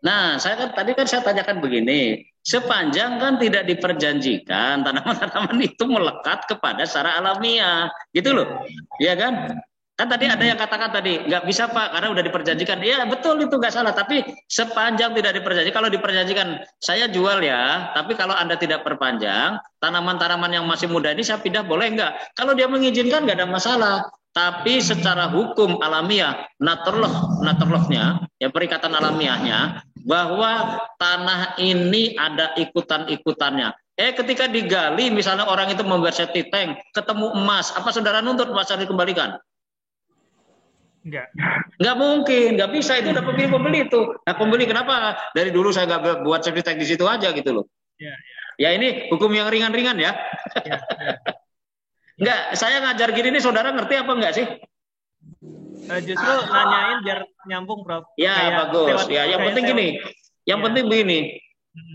Nah, saya tanyakan begini, sepanjang kan tidak diperjanjikan, tanaman-tanaman itu melekat kepada secara alamiah, gitu loh, ya kan? Kan tadi ada yang katakan tadi, nggak bisa Pak, karena udah diperjanjikan. Ya betul, itu nggak salah, tapi sepanjang tidak diperjanjikan, kalau diperjanjikan, saya jual ya, tapi kalau Anda tidak perpanjang, tanaman-tanaman yang masih muda ini saya pindah, boleh nggak? Kalau dia mengizinkan nggak ada masalah. Tapi secara hukum alamiah, naturloh-nya, ya perikatan alamiahnya, bahwa tanah ini ada ikutan-ikutannya. Ketika digali, misalnya orang itu membuat septic tank, ketemu emas, apa saudara nuntut emas dikembalikan? Nggak mungkin, nggak bisa, itu udah pembeli itu. Nah pembeli kenapa? Dari dulu saya nggak buat septic tank di situ aja gitu loh. Ya ini hukum yang ringan-ringan ya. Enggak, saya ngajar gini nih, saudara ngerti apa enggak sih? Justru nanyain biar nyambung, Prof. Ya, bagus. Ya, yang penting gini. Yang penting begini.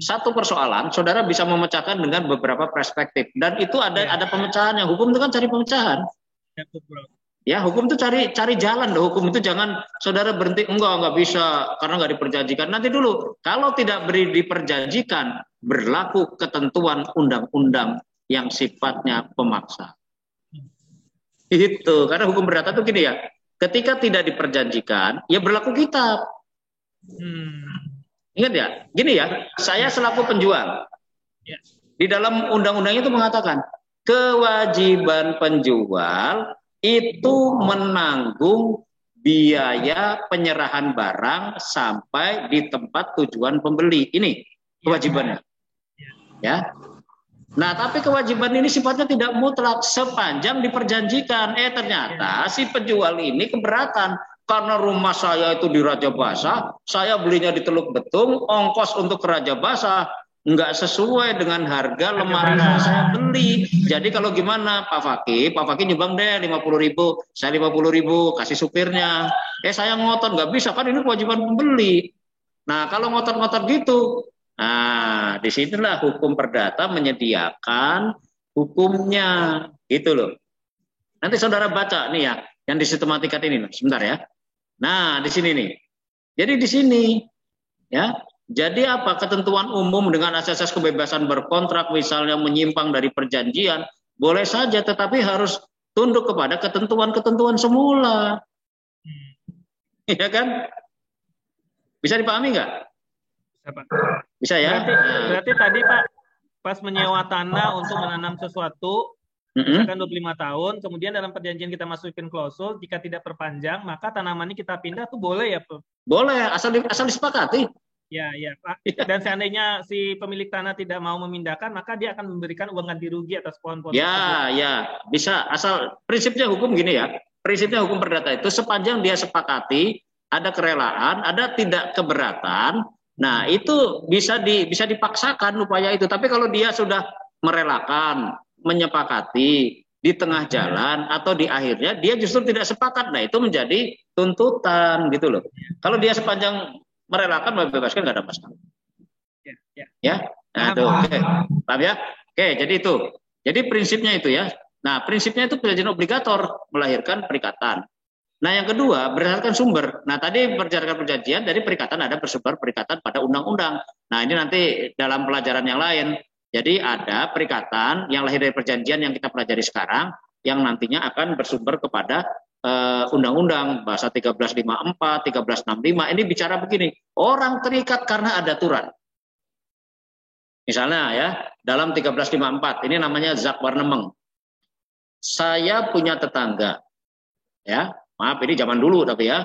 Satu persoalan, saudara bisa memecahkan dengan beberapa perspektif. Dan itu ada pemecahannya. Hukum itu kan cari pemecahan. Ya, hukum itu cari jalan loh. Hukum itu jangan saudara berhenti, enggak bisa karena nggak diperjanjikan. Nanti dulu, kalau tidak diperjanjikan, berlaku ketentuan undang-undang yang sifatnya pemaksa. Itu karena hukum perdata itu gini ya, ketika tidak diperjanjikan ya berlaku kitab. Ingat ya, gini ya, saya selaku penjual di dalam undang-undang itu mengatakan kewajiban penjual itu menanggung biaya penyerahan barang sampai di tempat tujuan pembeli. Ini kewajibannya ya. Nah, tapi kewajiban ini sifatnya tidak mutlak sepanjang diperjanjikan. Ternyata si penjual ini keberatan karena rumah saya itu di Raja Basa, saya belinya di Teluk Betung, ongkos untuk ke Raja Basa nggak sesuai dengan harga lemari yang saya beli. Jadi kalau gimana Pak Fakih nyumbang deh 50.000, saya 50.000 kasih supirnya. Saya ngotot, nggak bisa kan ini kewajiban pembeli. Nah, kalau ngotot-ngotot gitu, nah, disinilah hukum perdata menyediakan hukumnya, gitu loh. Nanti saudara baca nih ya, yang disistematikan ini, sebentar ya. Nah, di sini nih. Jadi di sini, ya. Jadi apa? Ketentuan umum dengan asas kebebasan berkontrak, misalnya menyimpang dari perjanjian, boleh saja, tetapi harus tunduk kepada ketentuan-ketentuan semula. Ya kan? Bisa dipahami nggak? Bisa ya? Berarti tadi Pak, pas menyewa tanah untuk menanam sesuatu, misalkan 25 tahun, kemudian dalam perjanjian kita masukin klausul, jika tidak perpanjang, maka tanamannya kita pindah, tuh boleh ya, Pak? Boleh, asal disepakati. Ya, Pak. Dan seandainya si pemilik tanah tidak mau memindahkan, maka dia akan memberikan uang ganti rugi atas pohon-pohon tersebut. Ya, bisa. Asal prinsipnya hukum gini ya. Prinsipnya hukum perdata itu sepanjang dia sepakati ada kerelaan, ada tidak keberatan. Nah, itu bisa dipaksakan upaya itu. Tapi kalau dia sudah merelakan, menyepakati di tengah jalan atau di akhirnya dia justru tidak sepakat, nah itu menjadi tuntutan gitu loh. Kalau dia sepanjang merelakan membebaskan nggak ada masalah. Ya, nah itu, oke. Paham ya? Oke, jadi itu. Jadi prinsipnya itu ya. Nah, prinsipnya itu perjanjian obligator melahirkan perikatan. Nah, yang kedua berdasarkan sumber. Nah, tadi berdasarkan perjanjian dari perikatan ada bersumber perikatan pada undang-undang. Nah, ini nanti dalam pelajaran yang lain. Jadi ada perikatan yang lahir dari perjanjian yang kita pelajari sekarang yang nantinya akan bersumber kepada undang-undang bahasa 1354, 1365. Ini bicara begini, orang terikat karena ada aturan. Misalnya ya, dalam 1354 ini namanya Zakwarnemeng. Saya punya tetangga. Ya, maaf ini zaman dulu tapi ya.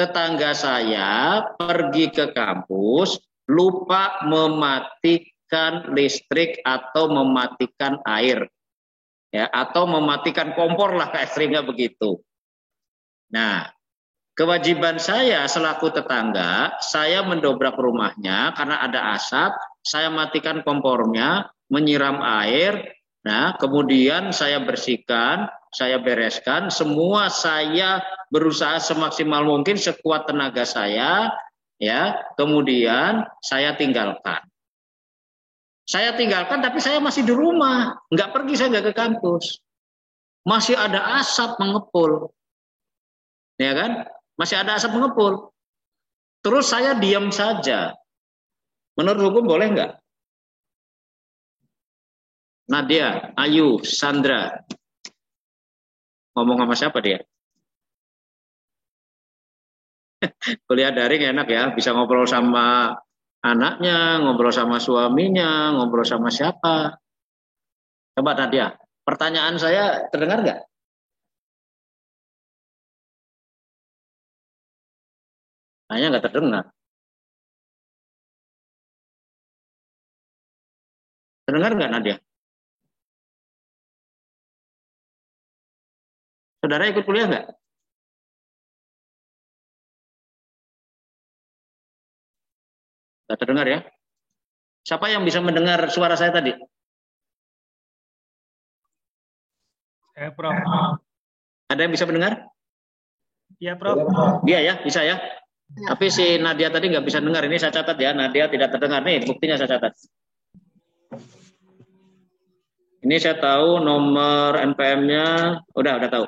Tetangga saya pergi ke kampus lupa mematikan listrik atau mematikan air, ya, atau mematikan kompor lah ekstrimnya begitu. Nah, kewajiban saya selaku tetangga, saya mendobrak rumahnya karena ada asap, saya matikan kompornya, menyiram air, nah kemudian saya bersihkan, saya bereskan, semua saya berusaha semaksimal mungkin sekuat tenaga saya, ya, kemudian saya tinggalkan. Saya tinggalkan tapi saya masih di rumah, nggak pergi, saya nggak ke kampus. Masih ada asap mengepul. Ya kan? Masih ada asap mengepul. Terus saya diam saja. Menurut hukum boleh nggak? Nadia, Ayu, Sandra. Ngomong sama siapa dia? Kuliah daring enak ya, bisa ngobrol sama anaknya, ngobrol sama suaminya, ngobrol sama siapa. Coba Nadia, pertanyaan saya terdengar nggak? Kayaknya nggak terdengar. Terdengar nggak Nadia? Saudara ikut kuliah nggak? Nggak terdengar ya? Siapa yang bisa mendengar suara saya tadi? Prof. Ada yang bisa mendengar? Iya, Prof. Iya ya, bisa ya. Tapi si Nadia tadi nggak bisa dengar. Ini saya catat ya, Nadia tidak terdengar. Nih, buktinya saya catat. Ini saya tahu nomor NPM-nya, udah tahu.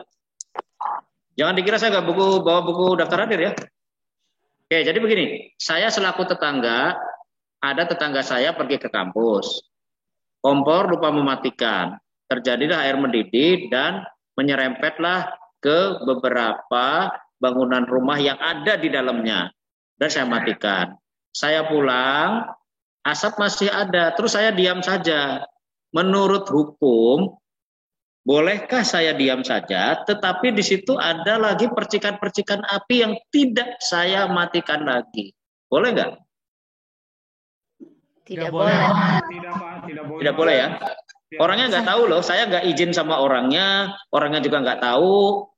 Jangan dikira saya nggak bawa buku daftar hadir ya. Oke, jadi begini, saya selaku tetangga, ada tetangga saya pergi ke kampus. Kompor lupa mematikan, terjadilah air mendidih dan menyerempetlah ke beberapa bangunan rumah yang ada di dalamnya. Dan saya matikan. Saya pulang, asap masih ada, terus saya diam saja. Menurut hukum, bolehkah saya diam saja, tetapi di situ ada lagi percikan-percikan api yang tidak saya matikan lagi. Boleh nggak? Tidak boleh. Tidak boleh ya? Orangnya nggak tahu loh, saya nggak izin sama orangnya juga nggak tahu.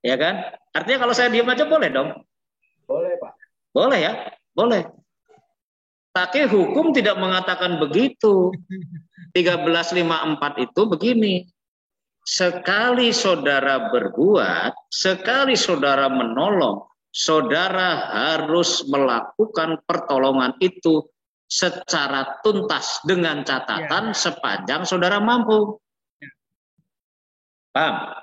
Ya kan? Artinya kalau saya diam aja boleh dong? Boleh, Pak. Boleh ya? Boleh. Tapi hukum tidak mengatakan begitu. 1354 itu begini. Sekali saudara berbuat, sekali saudara menolong, saudara harus melakukan pertolongan itu secara tuntas dengan catatan sepanjang saudara mampu. Paham?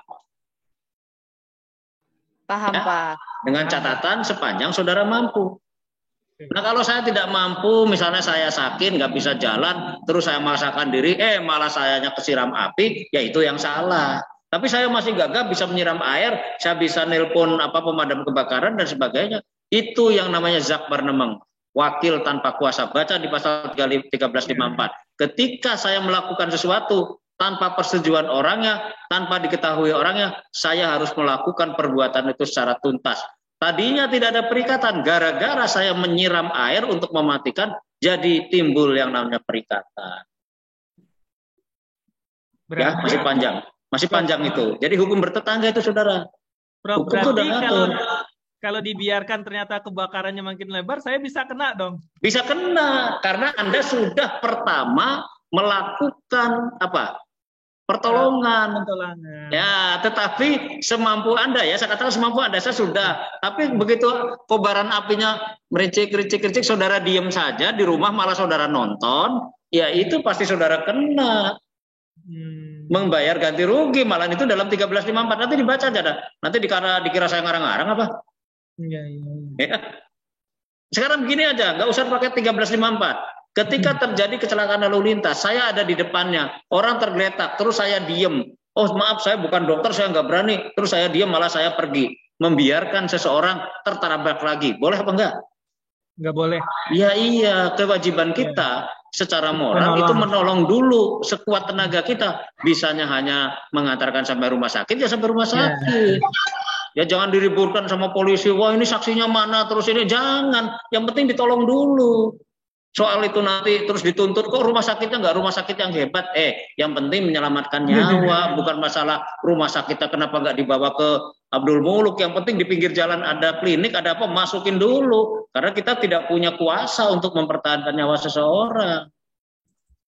Paham, Ya? Pak. Dengan catatan sepanjang saudara mampu. Nah kalau saya tidak mampu, misalnya saya sakit, nggak bisa jalan, terus saya memaksakan diri, malah sayanya kesiram api, ya itu yang salah. Tapi saya masih gagah bisa menyiram air, saya bisa nelpon pemadam kebakaran dan sebagainya. Itu yang namanya Zakwarnemeng, wakil tanpa kuasa. Baca di pasal 1354. Ketika saya melakukan sesuatu tanpa persetujuan orangnya, tanpa diketahui orangnya, saya harus melakukan perbuatan itu secara tuntas. Tadinya tidak ada perikatan, gara-gara saya menyiram air untuk mematikan, jadi timbul yang namanya perikatan. Ya, masih panjang itu. Jadi hukum bertetangga itu, saudara. Prof, Hukum itu udah ngatur. kalau dibiarkan ternyata kebakarannya makin lebar, saya bisa kena dong. Bisa kena karena Anda sudah pertama melakukan apa? Pertolongan. Ya, tetapi semampu Anda ya, saya katakan semampu Anda, saya sudah. Tapi begitu kobaran apinya mericik, saudara diam saja di rumah, malah saudara nonton, ya itu pasti saudara kena. Membayar ganti rugi, malah itu dalam 1354 nanti dibaca aja dah. Nanti dikira saya ngarang-ngarang apa? Iya. Ya. Sekarang begini aja, nggak usah pakai 1354. Ketika terjadi kecelakaan lalu lintas, saya ada di depannya, orang tergeletak, terus saya diem. Oh maaf, saya bukan dokter, saya nggak berani. Terus saya diem, malah saya pergi. Membiarkan seseorang tertabrak lagi. Boleh apa enggak? Nggak boleh. Ya iya, kewajiban kita secara moral itu menolong dulu sekuat tenaga kita. Bisanya hanya mengantarkan sampai rumah sakit, ya sampai rumah sakit. Ya jangan diributkan sama polisi, wah ini saksinya mana, terus ini jangan. Yang penting ditolong dulu. Soal itu nanti terus dituntut, kok rumah sakitnya nggak rumah sakit yang hebat. Yang penting menyelamatkan nyawa, bukan masalah rumah sakitnya kenapa nggak dibawa ke Abdul Muluk. Yang penting di pinggir jalan ada klinik, ada apa, masukin dulu. Karena kita tidak punya kuasa untuk mempertahankan nyawa seseorang.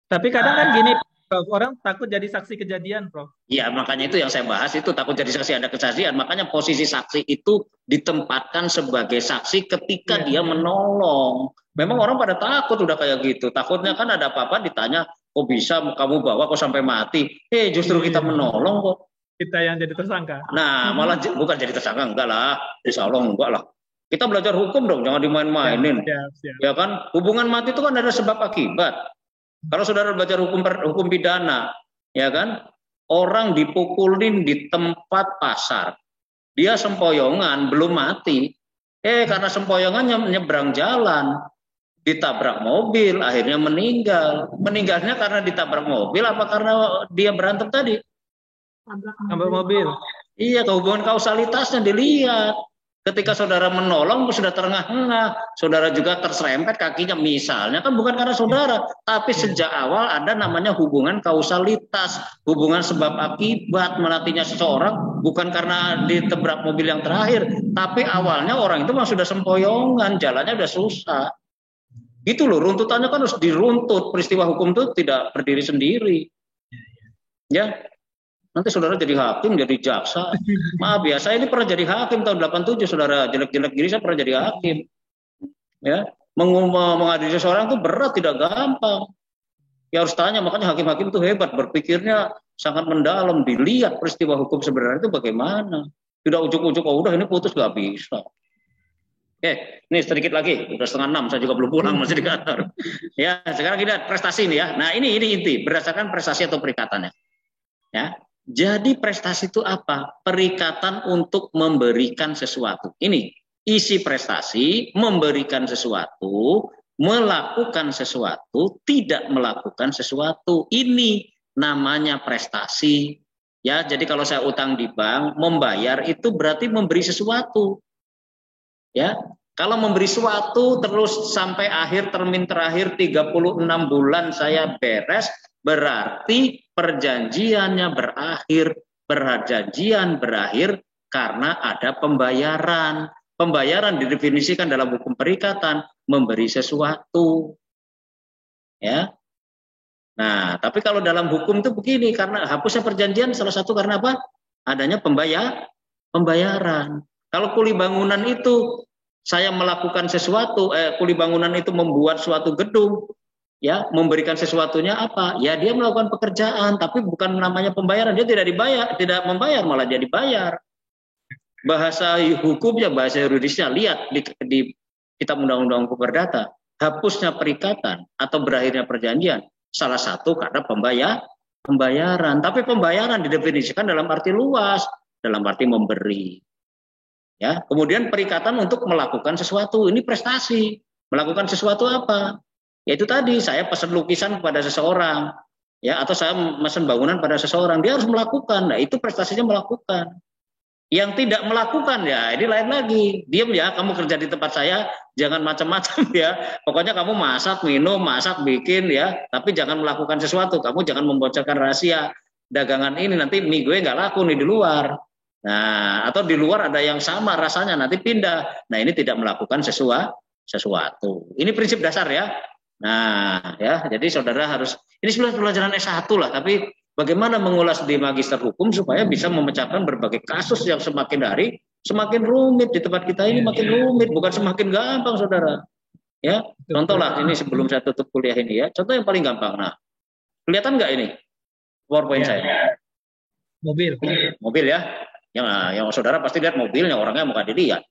Tapi kadang kan gini, Prof, orang takut jadi saksi kejadian, Prof. Iya, makanya itu yang saya bahas, itu takut jadi saksi ada kesaksian. Makanya posisi saksi itu ditempatkan sebagai saksi ketika dia menolong. Memang orang pada takut udah kayak gitu. Takutnya kan ada apa-apa ditanya, kok bisa kamu bawa kok sampai mati? Justru kita menolong kok. Kita yang jadi tersangka. Nah, malah bukan jadi tersangka, enggak lah. Insya Allah enggak lah. Kita belajar hukum dong, jangan dimain-mainin. Ya kan, hubungan mati itu kan ada sebab akibat. Kalau saudara belajar hukum pidana, ya kan, orang dipukulin di tempat pasar, dia sempoyongan belum mati, karena sempoyongannya menyeberang jalan, ditabrak mobil, akhirnya meninggal. Meninggalnya karena ditabrak mobil, apa karena dia berantem tadi? Tabrak mobil. Iya, hubungan kausalitasnya dilihat. Ketika saudara menolong, sudah terengah-engah, saudara juga terserempet kakinya misalnya, kan bukan karena saudara, tapi sejak awal ada namanya hubungan kausalitas, hubungan sebab akibat matinya seseorang, bukan karena ditabrak mobil yang terakhir, tapi awalnya orang itu memang sudah sempoyongan, jalannya udah susah. Gitu loh, runtutannya kan harus diruntut, peristiwa hukum itu tidak berdiri sendiri. Ya. Nanti saudara jadi hakim, jadi jaksa. Maaf ya, saya ini pernah jadi hakim tahun 87, saudara. Jelek-jelek gini saya pernah jadi hakim. Ya, mengadili seseorang itu berat, tidak gampang. Ya harus tanya, makanya hakim-hakim itu hebat, berpikirnya sangat mendalam, dilihat peristiwa hukum sebenarnya itu bagaimana. Tidak ujuk-ujuk, oh udah ini putus, gak bisa. Ini sedikit lagi, udah 5:30, saya juga belum pulang, masih di kantor. Ya, sekarang kita prestasi nih ya. Nah ini inti, berdasarkan prestasi atau perikatannya. Ya. Jadi prestasi itu apa? Perikatan untuk memberikan sesuatu. Ini isi prestasi, memberikan sesuatu, melakukan sesuatu, tidak melakukan sesuatu. Ini namanya prestasi. Ya, jadi kalau saya utang di bank, membayar itu berarti memberi sesuatu. Ya, kalau memberi sesuatu terus sampai akhir termin terakhir 36 bulan saya beres, berarti perjanjiannya berakhir, perjanjian berakhir karena ada pembayaran. Pembayaran didefinisikan dalam hukum perikatan memberi sesuatu. Ya. Nah, tapi kalau dalam hukum itu begini, karena hapusnya perjanjian salah satu karena apa? Adanya pembayaran. Kalau kuli bangunan itu saya melakukan sesuatu, kuli bangunan itu membuat suatu gedung, ya, memberikan sesuatunya apa? Ya dia melakukan pekerjaan, tapi bukan namanya pembayaran. Dia tidak dibayar, tidak membayar, malah dia dibayar. Bahasa hukumnya, bahasa yuridisnya, lihat di Kitab Undang-Undang Hukum Perdata, hapusnya perikatan atau berakhirnya perjanjian, salah satu karena pembayaran. Tapi pembayaran didefinisikan dalam arti luas, dalam arti memberi. Ya, kemudian perikatan untuk melakukan sesuatu, ini prestasi. Melakukan sesuatu apa? Yaitu tadi saya pesan lukisan kepada seseorang, ya, atau saya pesan bangunan pada seseorang, dia harus melakukan. Nah, itu prestasinya melakukan. Yang tidak melakukan, ya ini lain lagi. Diam ya, kamu kerja di tempat saya, jangan macam-macam ya. Pokoknya kamu masak, minum, masak, bikin ya, tapi jangan melakukan sesuatu. Kamu jangan membocorkan rahasia dagangan ini, nanti mie gue nggak laku nih di luar. Nah, atau di luar ada yang sama rasanya nanti pindah. Nah, ini tidak melakukan sesuatu. Ini prinsip dasar ya. Nah, ya, jadi saudara harus, ini sebenarnya pelajaran S1 lah, tapi bagaimana mengulas di magister hukum supaya bisa memecahkan berbagai kasus yang semakin hari semakin rumit di tempat kita ini, makin rumit, bukan semakin gampang, saudara. Ya, contoh lah ini sebelum saya tutup kuliah ini ya, contoh yang paling gampang. Nah, kelihatan nggak ini PowerPoint saya? Mobil ya, yang saudara pasti lihat mobilnya, orangnya mau dilihat.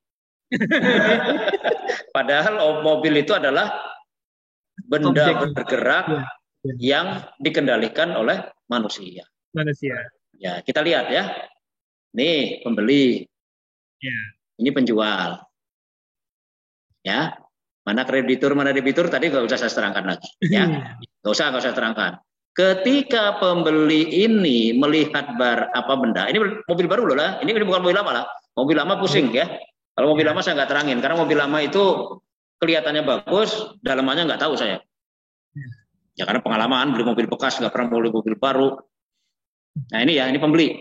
Padahal mobil itu adalah benda bergerak yang dikendalikan oleh manusia. Ya, kita lihat ya. Nih pembeli, ini penjual. Ya. Mana kreditur, mana debitur tadi nggak usah saya terangkan lagi, ya, nggak usah terangkan. Ketika pembeli ini melihat benda, ini mobil baru loh lah, ini bukan mobil lama lah, mobil lama pusing ya. Kalau mobil lama saya nggak terangin, karena mobil lama itu kelihatannya bagus, dalamannya nggak tahu saya. Ya karena pengalaman beli mobil bekas, nggak pernah beli mobil baru. Nah ini ya, ini pembeli.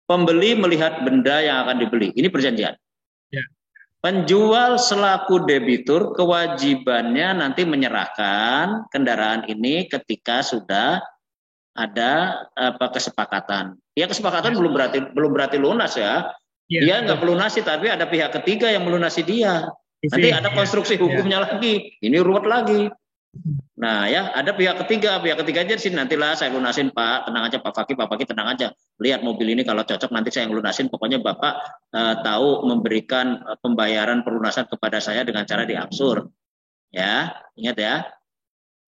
Pembeli melihat benda yang akan dibeli, ini perjanjian. Penjual selaku debitur kewajibannya nanti menyerahkan kendaraan ini ketika sudah ada kesepakatan. Ya kesepakatan belum berarti lunas ya. Dia nggak melunasi tapi ada pihak ketiga yang melunasi dia. Nanti ada konstruksi hukumnya lagi. Ini ruwet lagi. Nah ya ada pihak ketiga aja sih, nantilah saya lunasin Pak, tenang aja Pak Fakih tenang aja, lihat mobil ini kalau cocok nanti saya yang lunasin, pokoknya Bapak tahu memberikan pembayaran pelunasan kepada saya dengan cara diangsur ya, ingat ya.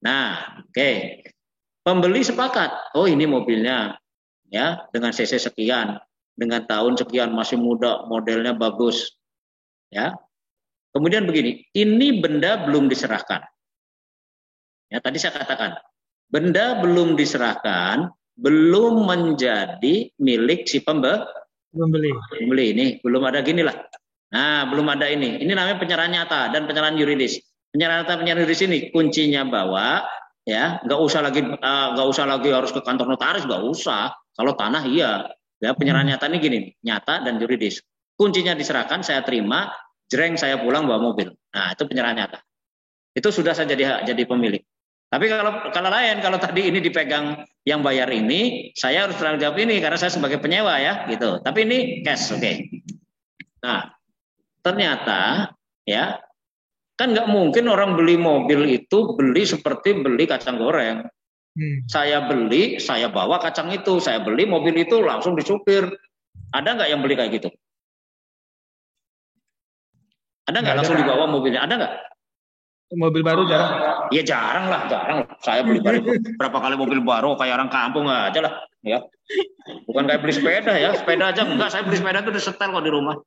Nah oke. Pembeli sepakat, oh ini mobilnya ya dengan cc sekian, dengan tahun sekian, masih muda, modelnya bagus ya. Kemudian begini, ini benda belum diserahkan. Ya, tadi saya katakan, benda belum diserahkan, belum menjadi milik si pembeli. Ini belum ada gini lah. Nah, belum ada ini. Ini namanya penyerahan nyata dan penyerahan yuridis. Penyerahan nyata, penyerahan yuridis ini kuncinya bawa, ya, nggak usah lagi harus ke kantor notaris, nggak usah. Kalau tanah iya. Ya, penyerahan nyata ini gini, nyata dan yuridis. Kuncinya diserahkan, saya terima, jreng saya pulang bawa mobil. Nah, itu penyerahan nyata. Itu sudah saya jadi pemilik. Tapi kalau lain, kalau tadi ini dipegang yang bayar ini, saya harus bertanggung jawab ini karena saya sebagai penyewa ya, gitu. Tapi ini cash, oke. Nah, ternyata ya kan nggak mungkin orang beli mobil itu beli seperti beli kacang goreng. Saya beli, saya bawa kacang itu, saya beli mobil itu langsung disupir. Ada nggak yang beli kayak gitu? Ada nggak langsung dibawa mobilnya? Ada nggak? Mobil baru jarang. Iya jarang lah. Saya beli berapa kali mobil baru kayak orang kampung aja lah, ya. Bukan kayak beli sepeda ya, sepeda aja enggak. Saya beli sepeda itu disetel kok di rumah.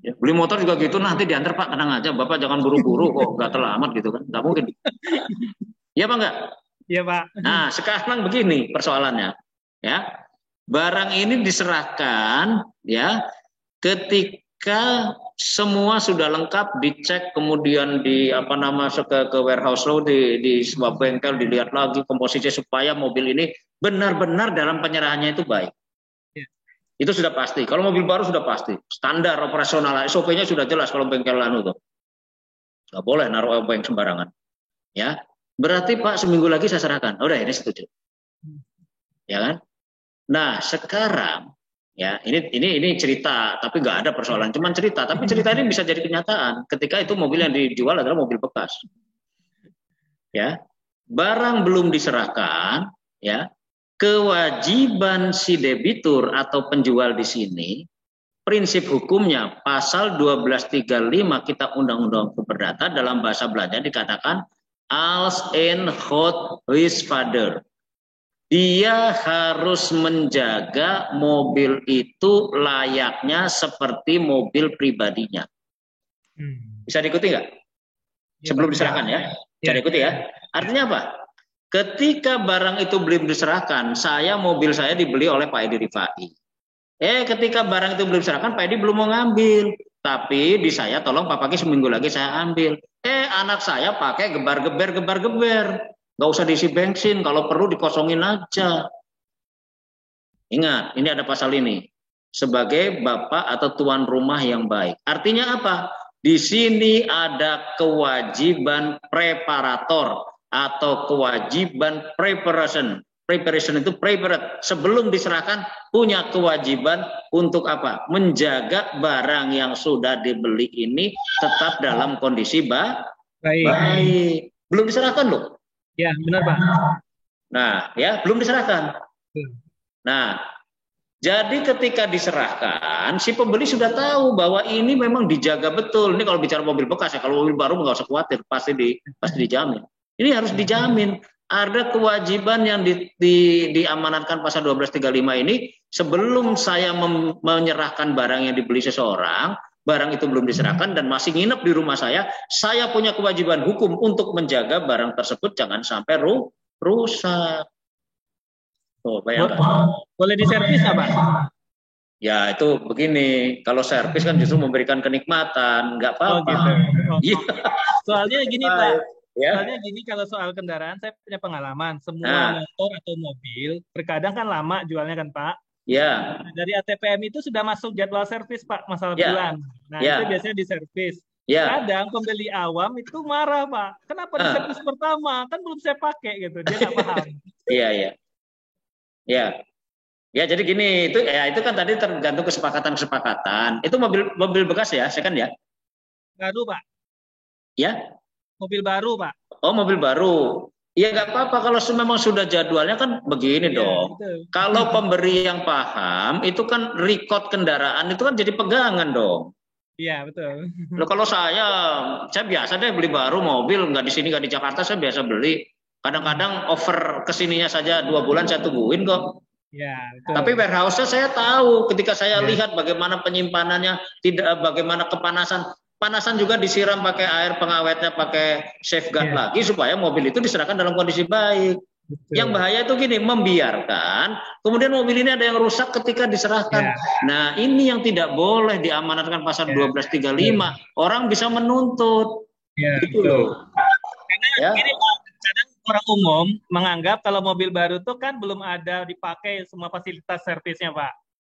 Ya, beli motor juga gitu, nanti diantar Pak, tenang aja, Bapak jangan buru-buru kok, nggak terlambat gitu kan, nggak mungkin. Iya Pak enggak? Iya Pak. Nah sekarang begini persoalannya, ya. Barang ini diserahkan, ya, ketika semua sudah lengkap, dicek, kemudian ke warehouse law, di sebuah bengkel dilihat lagi komposisi supaya mobil ini benar-benar dalam penyerahannya itu baik. Itu sudah pasti. Kalau mobil baru sudah pasti. Standar operasional, SOP-nya sudah jelas kalau bengkel tuh. Nggak boleh naruh obeng sembarangan. Ya, berarti Pak seminggu lagi saya serahkan. Udah ini setuju. Ya kan? Nah sekarang ya ini cerita, tapi nggak ada persoalan, cuman cerita. Tapi cerita ini bisa jadi kenyataan ketika itu mobil yang dijual adalah mobil bekas. Ya, barang belum diserahkan, ya, kewajiban si debitur atau penjual di sini, prinsip hukumnya pasal 1235 kita Undang-Undang Perdata dalam bahasa Belanda dikatakan als een goed huisvader. Dia harus menjaga mobil itu layaknya seperti mobil pribadinya. Bisa diikuti nggak? Sebelum diserahkan ya. Bisa diikuti ya. Artinya apa? Ketika barang itu belum diserahkan, mobil saya dibeli oleh Pak Edi Rifai. Ketika barang itu belum diserahkan, Pak Edi belum mau ngambil. Tapi di saya, tolong Pak Fakih seminggu lagi saya ambil. Anak saya pakai gebar-geber. Nggak usah diisi bensin, kalau perlu dikosongin aja. Ingat, ini ada pasal ini. sebagai bapak atau tuan rumah yang baik. Artinya apa? Di sini ada kewajiban preparator atau kewajiban preparation. Preparation itu prepared. Sebelum diserahkan punya kewajiban untuk apa? Menjaga barang yang sudah dibeli ini tetap dalam kondisi baik. Belum diserahkan loh. Ya, benar Pak. Nah, ya belum diserahkan. Nah, jadi ketika diserahkan, si pembeli sudah tahu bahwa ini memang dijaga betul. Ini kalau bicara mobil bekas ya, kalau mobil baru nggak usah khawatir, pasti dijamin. Ini harus dijamin. Ada kewajiban yang diamanatkan pasal 1235 ini sebelum saya menyerahkan barang yang dibeli seseorang, barang itu belum diserahkan dan masih nginep di rumah saya punya kewajiban hukum untuk menjaga barang tersebut jangan sampai rusak. Oh, bayangkan. Boleh diservis nggak, Pak? Ya itu begini, kalau servis kan justru memberikan kenikmatan, nggak apa-apa. Oh, gitu. Soalnya gini Pak. Ya. Soalnya gini, kalau soal kendaraan saya punya pengalaman. Semua motor atau mobil terkadang kan lama jualnya kan Pak. Ya. Dari ATPM itu sudah masuk jadwal servis Pak, masalah bulan. Nah itu biasanya diservis. Kadang pembeli awam itu marah Pak. Kenapa diservis pertama? Kan belum saya pakai gitu. Dia nggak paham. Iya. Ya jadi gini, itu kan tadi tergantung kesepakatan. Itu mobil bekas ya, second ya? Baru Pak. Ya. Mobil baru, Pak. Oh, mobil baru. Ya nggak apa-apa kalau memang sudah jadwalnya kan begini dong. Betul. Kalau pemberi yang paham, itu kan record kendaraan itu kan jadi pegangan dong. Iya, betul. Loh, kalau saya biasa deh beli baru mobil, nggak di sini, nggak di Jakarta, saya biasa beli. Kadang-kadang over kesininya saja 2 bulan saya tungguin kok. Ya, betul. Tapi warehouse-nya saya tahu ketika saya lihat bagaimana penyimpanannya, bagaimana panasan juga disiram pakai air pengawetnya, pakai safeguard lagi supaya mobil itu diserahkan dalam kondisi baik. Betul. Yang bahaya itu gini, membiarkan kemudian mobil ini ada yang rusak ketika diserahkan. Nah, ini yang tidak boleh diamanatkan pasal 1235. Orang bisa menuntut. Gitu loh. Karena gini Pak, kadang orang umum menganggap kalau mobil baru itu kan belum ada dipakai semua fasilitas servisnya Pak.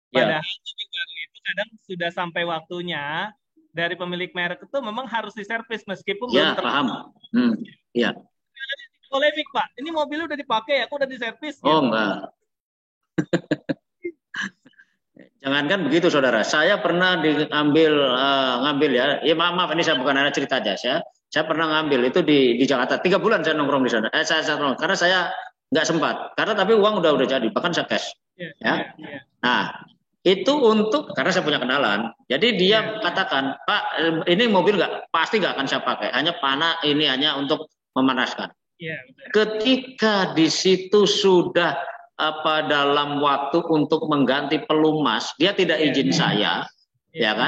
Padahal mobil baru itu kadang sudah sampai waktunya dari pemilik merek itu memang harus diservis meskipun belum paham. Iya. Polemik Pak, ini mobilnya udah dipakai, aku udah diservis. Oh enggak. Jangankan begitu saudara, saya pernah ngambil ya. Ya maaf ini saya bukan hanya cerita aja, saya pernah ngambil itu di Jakarta 3 bulan saya nongkrong di sana. Karena saya nggak sempat, tapi uang udah jadi, bahkan saya cash. Nah. Itu karena saya punya kenalan. Jadi dia katakan, Pak, ini mobil pasti nggak akan saya pakai. Hanya untuk memanaskan. Ketika di situ sudah dalam waktu untuk mengganti pelumas, dia tidak izin saya,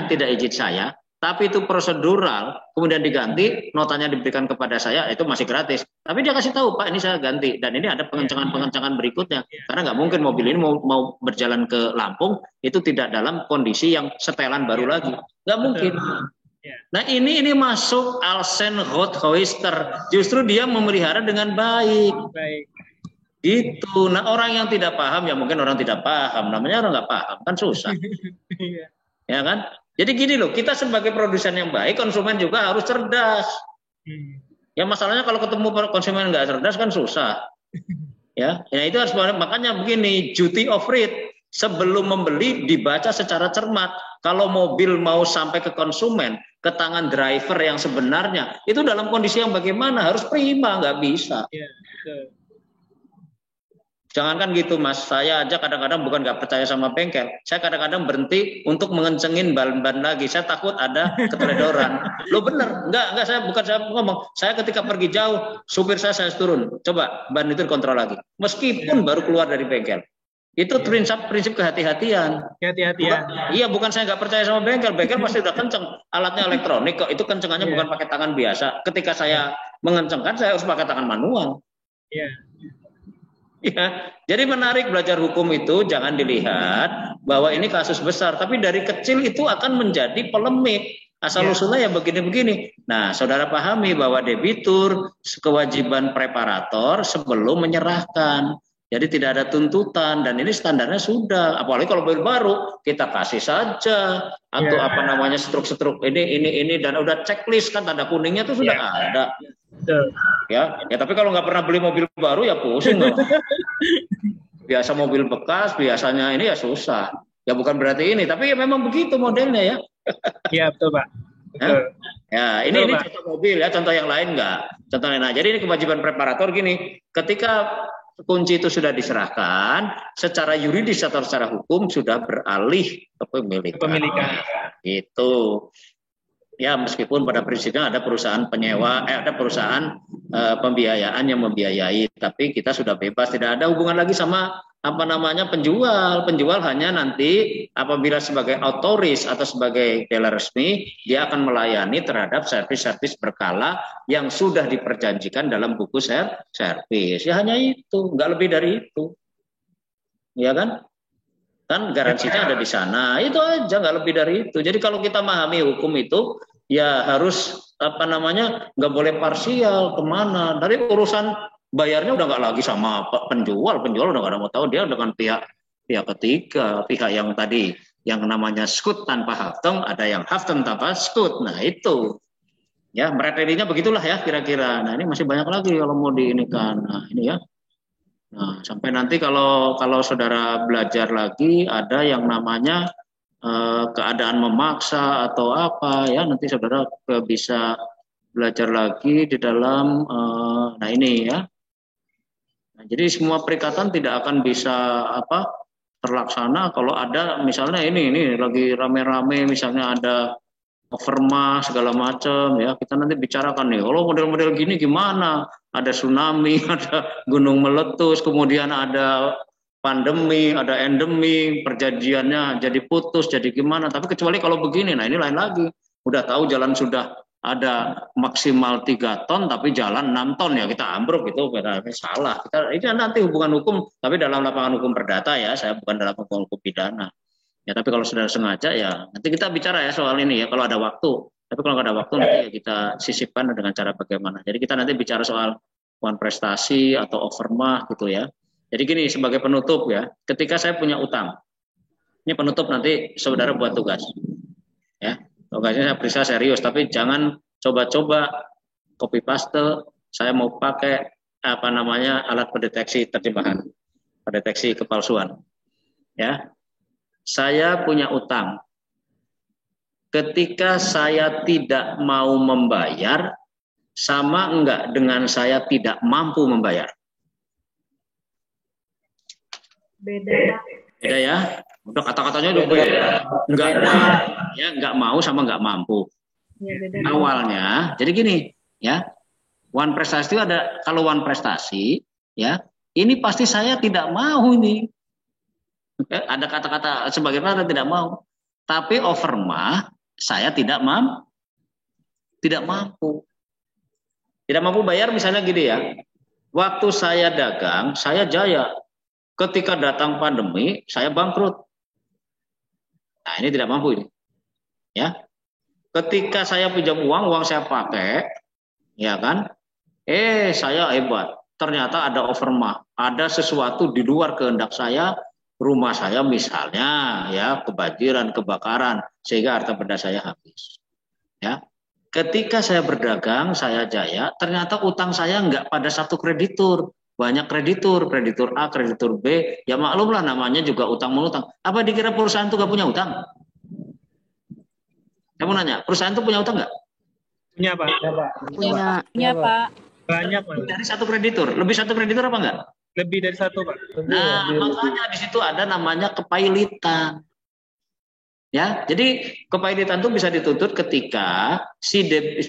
tidak izin saya. Tapi itu prosedural, kemudian diganti, notanya diberikan kepada saya, itu masih gratis. Tapi dia kasih tahu, Pak, ini saya ganti. Dan ini ada pengencangan berikutnya. Karena nggak mungkin mobil ini mau berjalan ke Lampung, itu tidak dalam kondisi yang setelan baru lagi. Nggak mungkin. Nah ini masuk Alsen Rothhoister. Justru dia memelihara dengan baik. Gitu. Nah orang yang tidak paham, ya mungkin orang tidak paham. Namanya orang nggak paham, kan susah. Ya kan? Jadi gini loh, kita sebagai produsen yang baik, konsumen juga harus cerdas. Ya masalahnya kalau ketemu konsumen nggak cerdas kan susah. Ya itu harus, makanya begini, duty of read sebelum membeli dibaca secara cermat. Kalau mobil mau sampai ke konsumen, ke tangan driver yang sebenarnya, itu dalam kondisi yang bagaimana? Harus prima, nggak bisa. Jangankan gitu Mas, saya aja kadang-kadang bukan nggak percaya sama bengkel, saya kadang-kadang berhenti untuk mengencengin ban lagi, saya takut ada keteledoran. Lo bener, enggak saya ngomong, saya ketika pergi jauh, supir saya turun, coba ban itu dikontrol lagi, meskipun baru keluar dari bengkel. Itu prinsip kehati-hatian. Iya, bukan saya nggak percaya sama bengkel pasti udah kenceng, alatnya elektronik kok, itu kencengannya bukan pakai tangan biasa. Ketika saya mengencengkan, saya harus pakai tangan manual. Ya, jadi menarik belajar hukum itu jangan dilihat bahwa ini kasus besar, tapi dari kecil itu akan menjadi polemik. Asal-usulnya ya begini-begini. Nah, saudara pahami bahwa debitur kewajiban preparator sebelum menyerahkan. Jadi tidak ada tuntutan dan ini standarnya sudah. Apalagi kalau mobil baru kita kasih saja atau apa namanya struk-struk ini dan udah checklist kan tanda kuningnya tuh sudah ada. Ya tapi kalau nggak pernah beli mobil baru ya pusing loh. Biasa mobil bekas biasanya ini ya susah. Ya bukan berarti ini, tapi ya memang begitu modelnya ya. Iya betul Pak. Betul. Ya ini contoh mobil ya, contoh yang lain enggak. Contoh lain. Nah, jadi ini kewajiban preparator gini, ketika kunci itu sudah diserahkan, secara yuridis atau secara hukum sudah beralih ke pemilikan. Itu. Ya meskipun pada prinsipnya ada perusahaan penyewa, ada perusahaan pembiayaan yang membiayai, tapi kita sudah bebas, tidak ada hubungan lagi sama apa namanya penjual. Penjual hanya nanti apabila sebagai autoris atau sebagai dealer resmi, dia akan melayani terhadap servis-servis berkala yang sudah diperjanjikan dalam buku servis. Ya hanya itu, nggak lebih dari itu. Ya kan? Kan garansinya ada di sana. Itu aja, nggak lebih dari itu. Jadi kalau kita memahami hukum itu, ya harus apa namanya, nggak boleh parsial kemana. Dari urusan bayarnya udah nggak lagi sama penjual udah nggak ada mau tahu, dia dengan pihak ketiga, pihak yang tadi yang namanya skut tanpa haften, ada yang haften tanpa skut. Nah itu ya materinya begitulah ya kira-kira. Nah ini masih banyak lagi kalau mau diinikan. Nah ini ya. Nah sampai nanti kalau saudara belajar lagi ada yang namanya keadaan memaksa atau apa ya, nanti saudara bisa belajar lagi di dalam nah ini ya. Nah, jadi semua perikatan tidak akan bisa terlaksana kalau ada misalnya ini lagi rame-rame misalnya ada overmah segala macam ya, kita nanti bicarakan nih kalau model-model gini gimana, ada tsunami, ada gunung meletus, kemudian ada pandemi, ada endemi, perjanjiannya jadi putus, jadi gimana. Tapi kecuali kalau begini, nah ini lain lagi. Udah tahu jalan sudah ada maksimal 3 ton, tapi jalan 6 ton ya kita ambruk itu salah. Itu nanti hubungan hukum, tapi dalam lapangan hukum perdata ya, saya bukan dalam hukum pidana. Ya tapi kalau sudah sengaja ya, nanti kita bicara ya soal ini ya kalau ada waktu. Tapi kalau nggak ada waktu nanti ya kita sisipkan dengan cara bagaimana. Jadi kita nanti bicara soal uang prestasi atau overmah gitu ya. Jadi gini sebagai penutup ya, ketika saya punya utang, ini penutup nanti saudara buat tugas, ya tugasnya saya periksa serius, tapi jangan coba-coba copy paste. Saya mau pakai apa namanya alat pendeteksi terjemahan, pendeteksi kepalsuan, ya. Saya punya utang, ketika saya tidak mau membayar, sama enggak dengan saya tidak mampu membayar? Beda. Beda ya. Udah kata-katanya udah beda. Enggak mau sama enggak mampu. Ya, beda. Awalnya, jadi gini, ya. One prestasi itu ada, kalau one prestasi, ya, ini pasti saya tidak mau ini. Ada kata-kata sebagaimana tidak mau. Tapi overmah saya tidak mampu. Tidak mampu bayar misalnya gini ya. Waktu saya dagang, saya jaya. Ketika datang pandemi, saya bangkrut. Nah, ini tidak mampu ini. Ya. Ketika saya pinjam uang saya pakai, ya kan? Saya hebat. Ternyata ada overmah, ada sesuatu di luar kehendak saya, rumah saya misalnya ya kebanjiran, kebakaran, sehingga harta benda saya habis. Ya. Ketika saya berdagang, saya jaya, ternyata utang saya enggak pada satu kreditur. Banyak kreditur A, kreditur B, ya maklumlah namanya juga utang menutang. Apa dikira perusahaan itu nggak punya utang? Saya mau nanya, perusahaan itu punya utang nggak? Punya Pak. Punya Pak. Banyak Pak. Dari satu kreditur, lebih satu kreditur apa enggak? Lebih dari satu Pak. Nah, makanya di situ ada namanya kepailitan. Ya, jadi kepailitan itu bisa dituntut ketika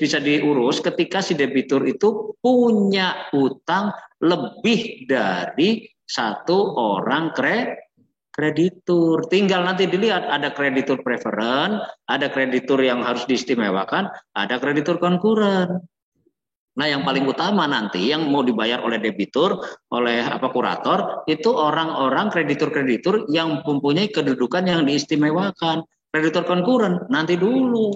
bisa diurus ketika si debitur itu punya utang lebih dari satu orang kreditur. Tinggal nanti dilihat ada kreditur preferen, ada kreditur yang harus diistimewakan, ada kreditur konkuren. Nah, yang paling utama nanti yang mau dibayar oleh debitur, oleh kurator, itu orang-orang kreditur-kreditur yang mempunyai kedudukan yang diistimewakan. Kreditur konkuren nanti dulu.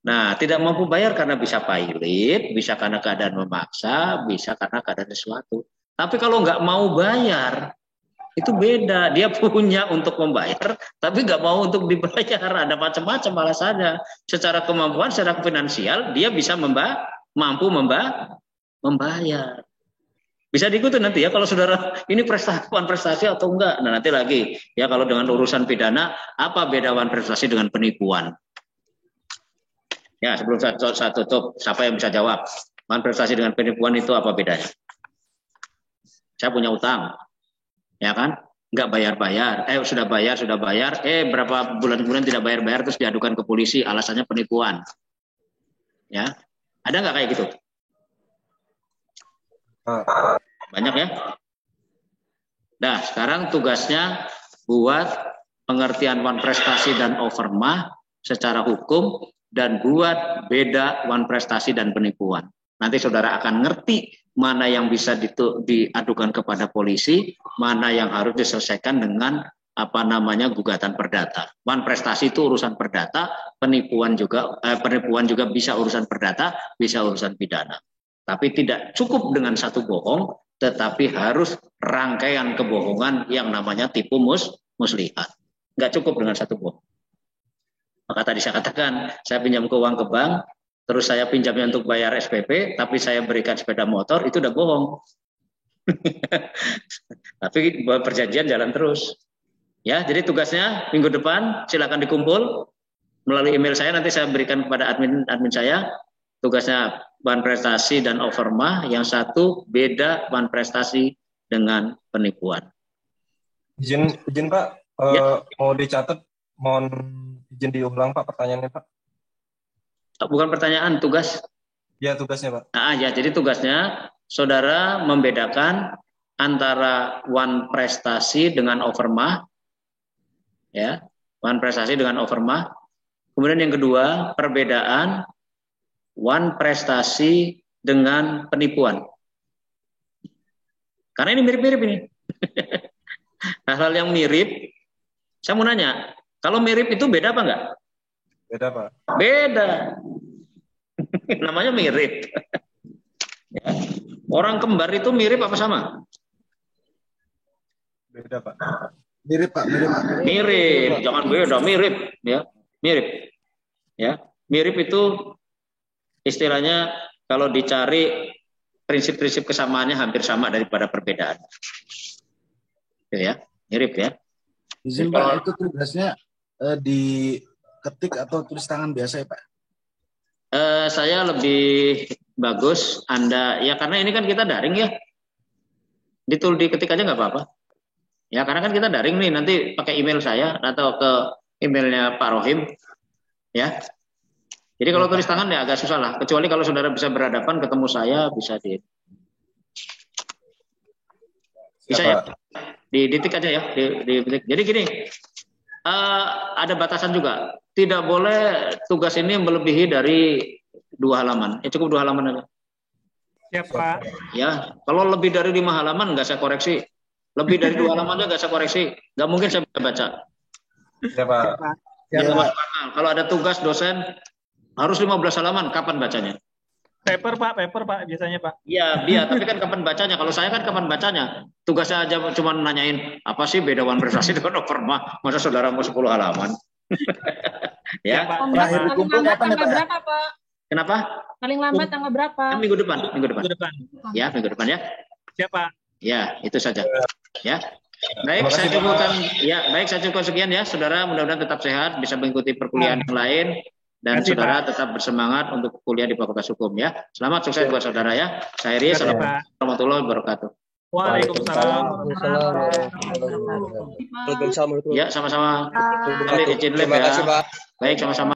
Nah, tidak mampu bayar karena bisa pailit, bisa karena keadaan memaksa, bisa karena keadaan sesuatu. Tapi kalau nggak mau bayar, itu beda. Dia punya untuk membayar, tapi nggak mau untuk dibayar. Ada macam-macam alasannya. Secara kemampuan, secara finansial, dia bisa mampu membayar. Bisa diikuti nanti ya kalau saudara ini prestasi atau enggak. Nah nanti lagi ya kalau dengan urusan pidana, apa beda wan prestasi dengan penipuan? Ya sebelum saya tutup, siapa yang bisa jawab? Wan prestasi dengan penipuan itu apa bedanya? Saya punya utang, ya kan? Nggak bayar-bayar, sudah bayar, berapa bulan kemudian tidak bayar-bayar, terus diadukan ke polisi, alasannya penipuan. Ya, ada nggak kayak gitu? Banyak ya? Nah, sekarang tugasnya buat pengertian wan prestasi dan overmah secara hukum, dan buat beda wan prestasi dan penipuan. Nanti saudara akan ngerti mana yang bisa diadukan kepada polisi, mana yang harus diselesaikan dengan gugatan perdata. Wan prestasi itu urusan perdata, penipuan juga bisa urusan perdata, bisa urusan pidana. Tapi tidak cukup dengan satu bohong, tetapi harus rangkaian kebohongan yang namanya tipu muslihat. Nggak cukup dengan satu bohong. Maka tadi saya katakan, saya pinjam uang ke bank, terus saya pinjamnya untuk bayar SPP, tapi saya berikan sepeda motor, itu udah bohong. Tapi perjanjian jalan terus. Ya, jadi tugasnya minggu depan silakan dikumpul melalui email saya, nanti saya berikan kepada admin saya. Tugasnya wan prestasi dan overmah, yang satu beda wan prestasi dengan penipuan. Izin Pak, mau dicatat, mohon izin diulang Pak pertanyaannya Pak. Bukan pertanyaan, tugas. Ya, tugasnya Pak. Nah, ya, jadi tugasnya saudara membedakan antara wan prestasi dengan overmah, ya, wan prestasi dengan overmah. Kemudian yang kedua, perbedaan wan prestasi dengan penipuan. Karena ini mirip-mirip ini. Hal-hal yang mirip, saya mau nanya, kalau mirip itu beda apa enggak? Beda Pak. Beda. Namanya mirip. Ya. Orang kembar itu mirip apa sama? Beda Pak. Mirip Pak, mirip. Mirip, jangan beda, mirip, ya. Mirip. Ya. Mirip itu istilahnya kalau dicari prinsip-prinsip kesamaannya hampir sama daripada perbedaan. Ya, mirip ya. Izin Pak, itu tugasnya diketik atau tulis tangan biasa ya Pak? Saya lebih bagus Anda, ya karena ini kan kita daring ya. Diketik aja nggak apa-apa. Ya karena kan kita daring nih, nanti pakai email saya atau ke emailnya Pak Rohim. Ya. Jadi kalau tulis tangan ya agak susah lah. Kecuali kalau saudara bisa berhadapan ketemu saya, bisa bisa ya. Ditik aja ya. Jadi gini, ada batasan juga. Tidak boleh tugas ini melebihi dari 2 halaman. Cukup 2 halaman aja. Ya Pak. Ya, kalau lebih dari 5 halaman nggak saya koreksi. Lebih dari 2 halaman aja nggak saya koreksi. Nggak mungkin saya bisa baca. Ya Pak. Ya, kalau ada tugas dosen harus 15 halaman, kapan bacanya? Paper Pak biasanya Pak. Iya, tapi kan kapan bacanya? Kalau saya kan kapan bacanya? Tugasnya aja cuma nanyain apa sih beda wan prestasi dengan overmah. Masa saudara mau 10 halaman? Ya. Paling lambat tanggal berapa Pak? Kenapa? Paling lambat tanggal berapa? Minggu depan. Ya, minggu depan ya. Siapa? Ya, itu saja. Ya. Baik, saya cukup sekian ya, saudara. Mudah-mudahan tetap sehat, bisa mengikuti perkuliahan yang lain. Dan saudara tetap bersemangat untuk kuliah di Fakultas Hukum ya. Selamat sukses buat saudara ya. Saya Ria, assalamualaikum warahmatullahi wabarakatuh. Waalaikumsalam. Ya, sama-sama. Terima kasih Pak. Baik, sama-sama.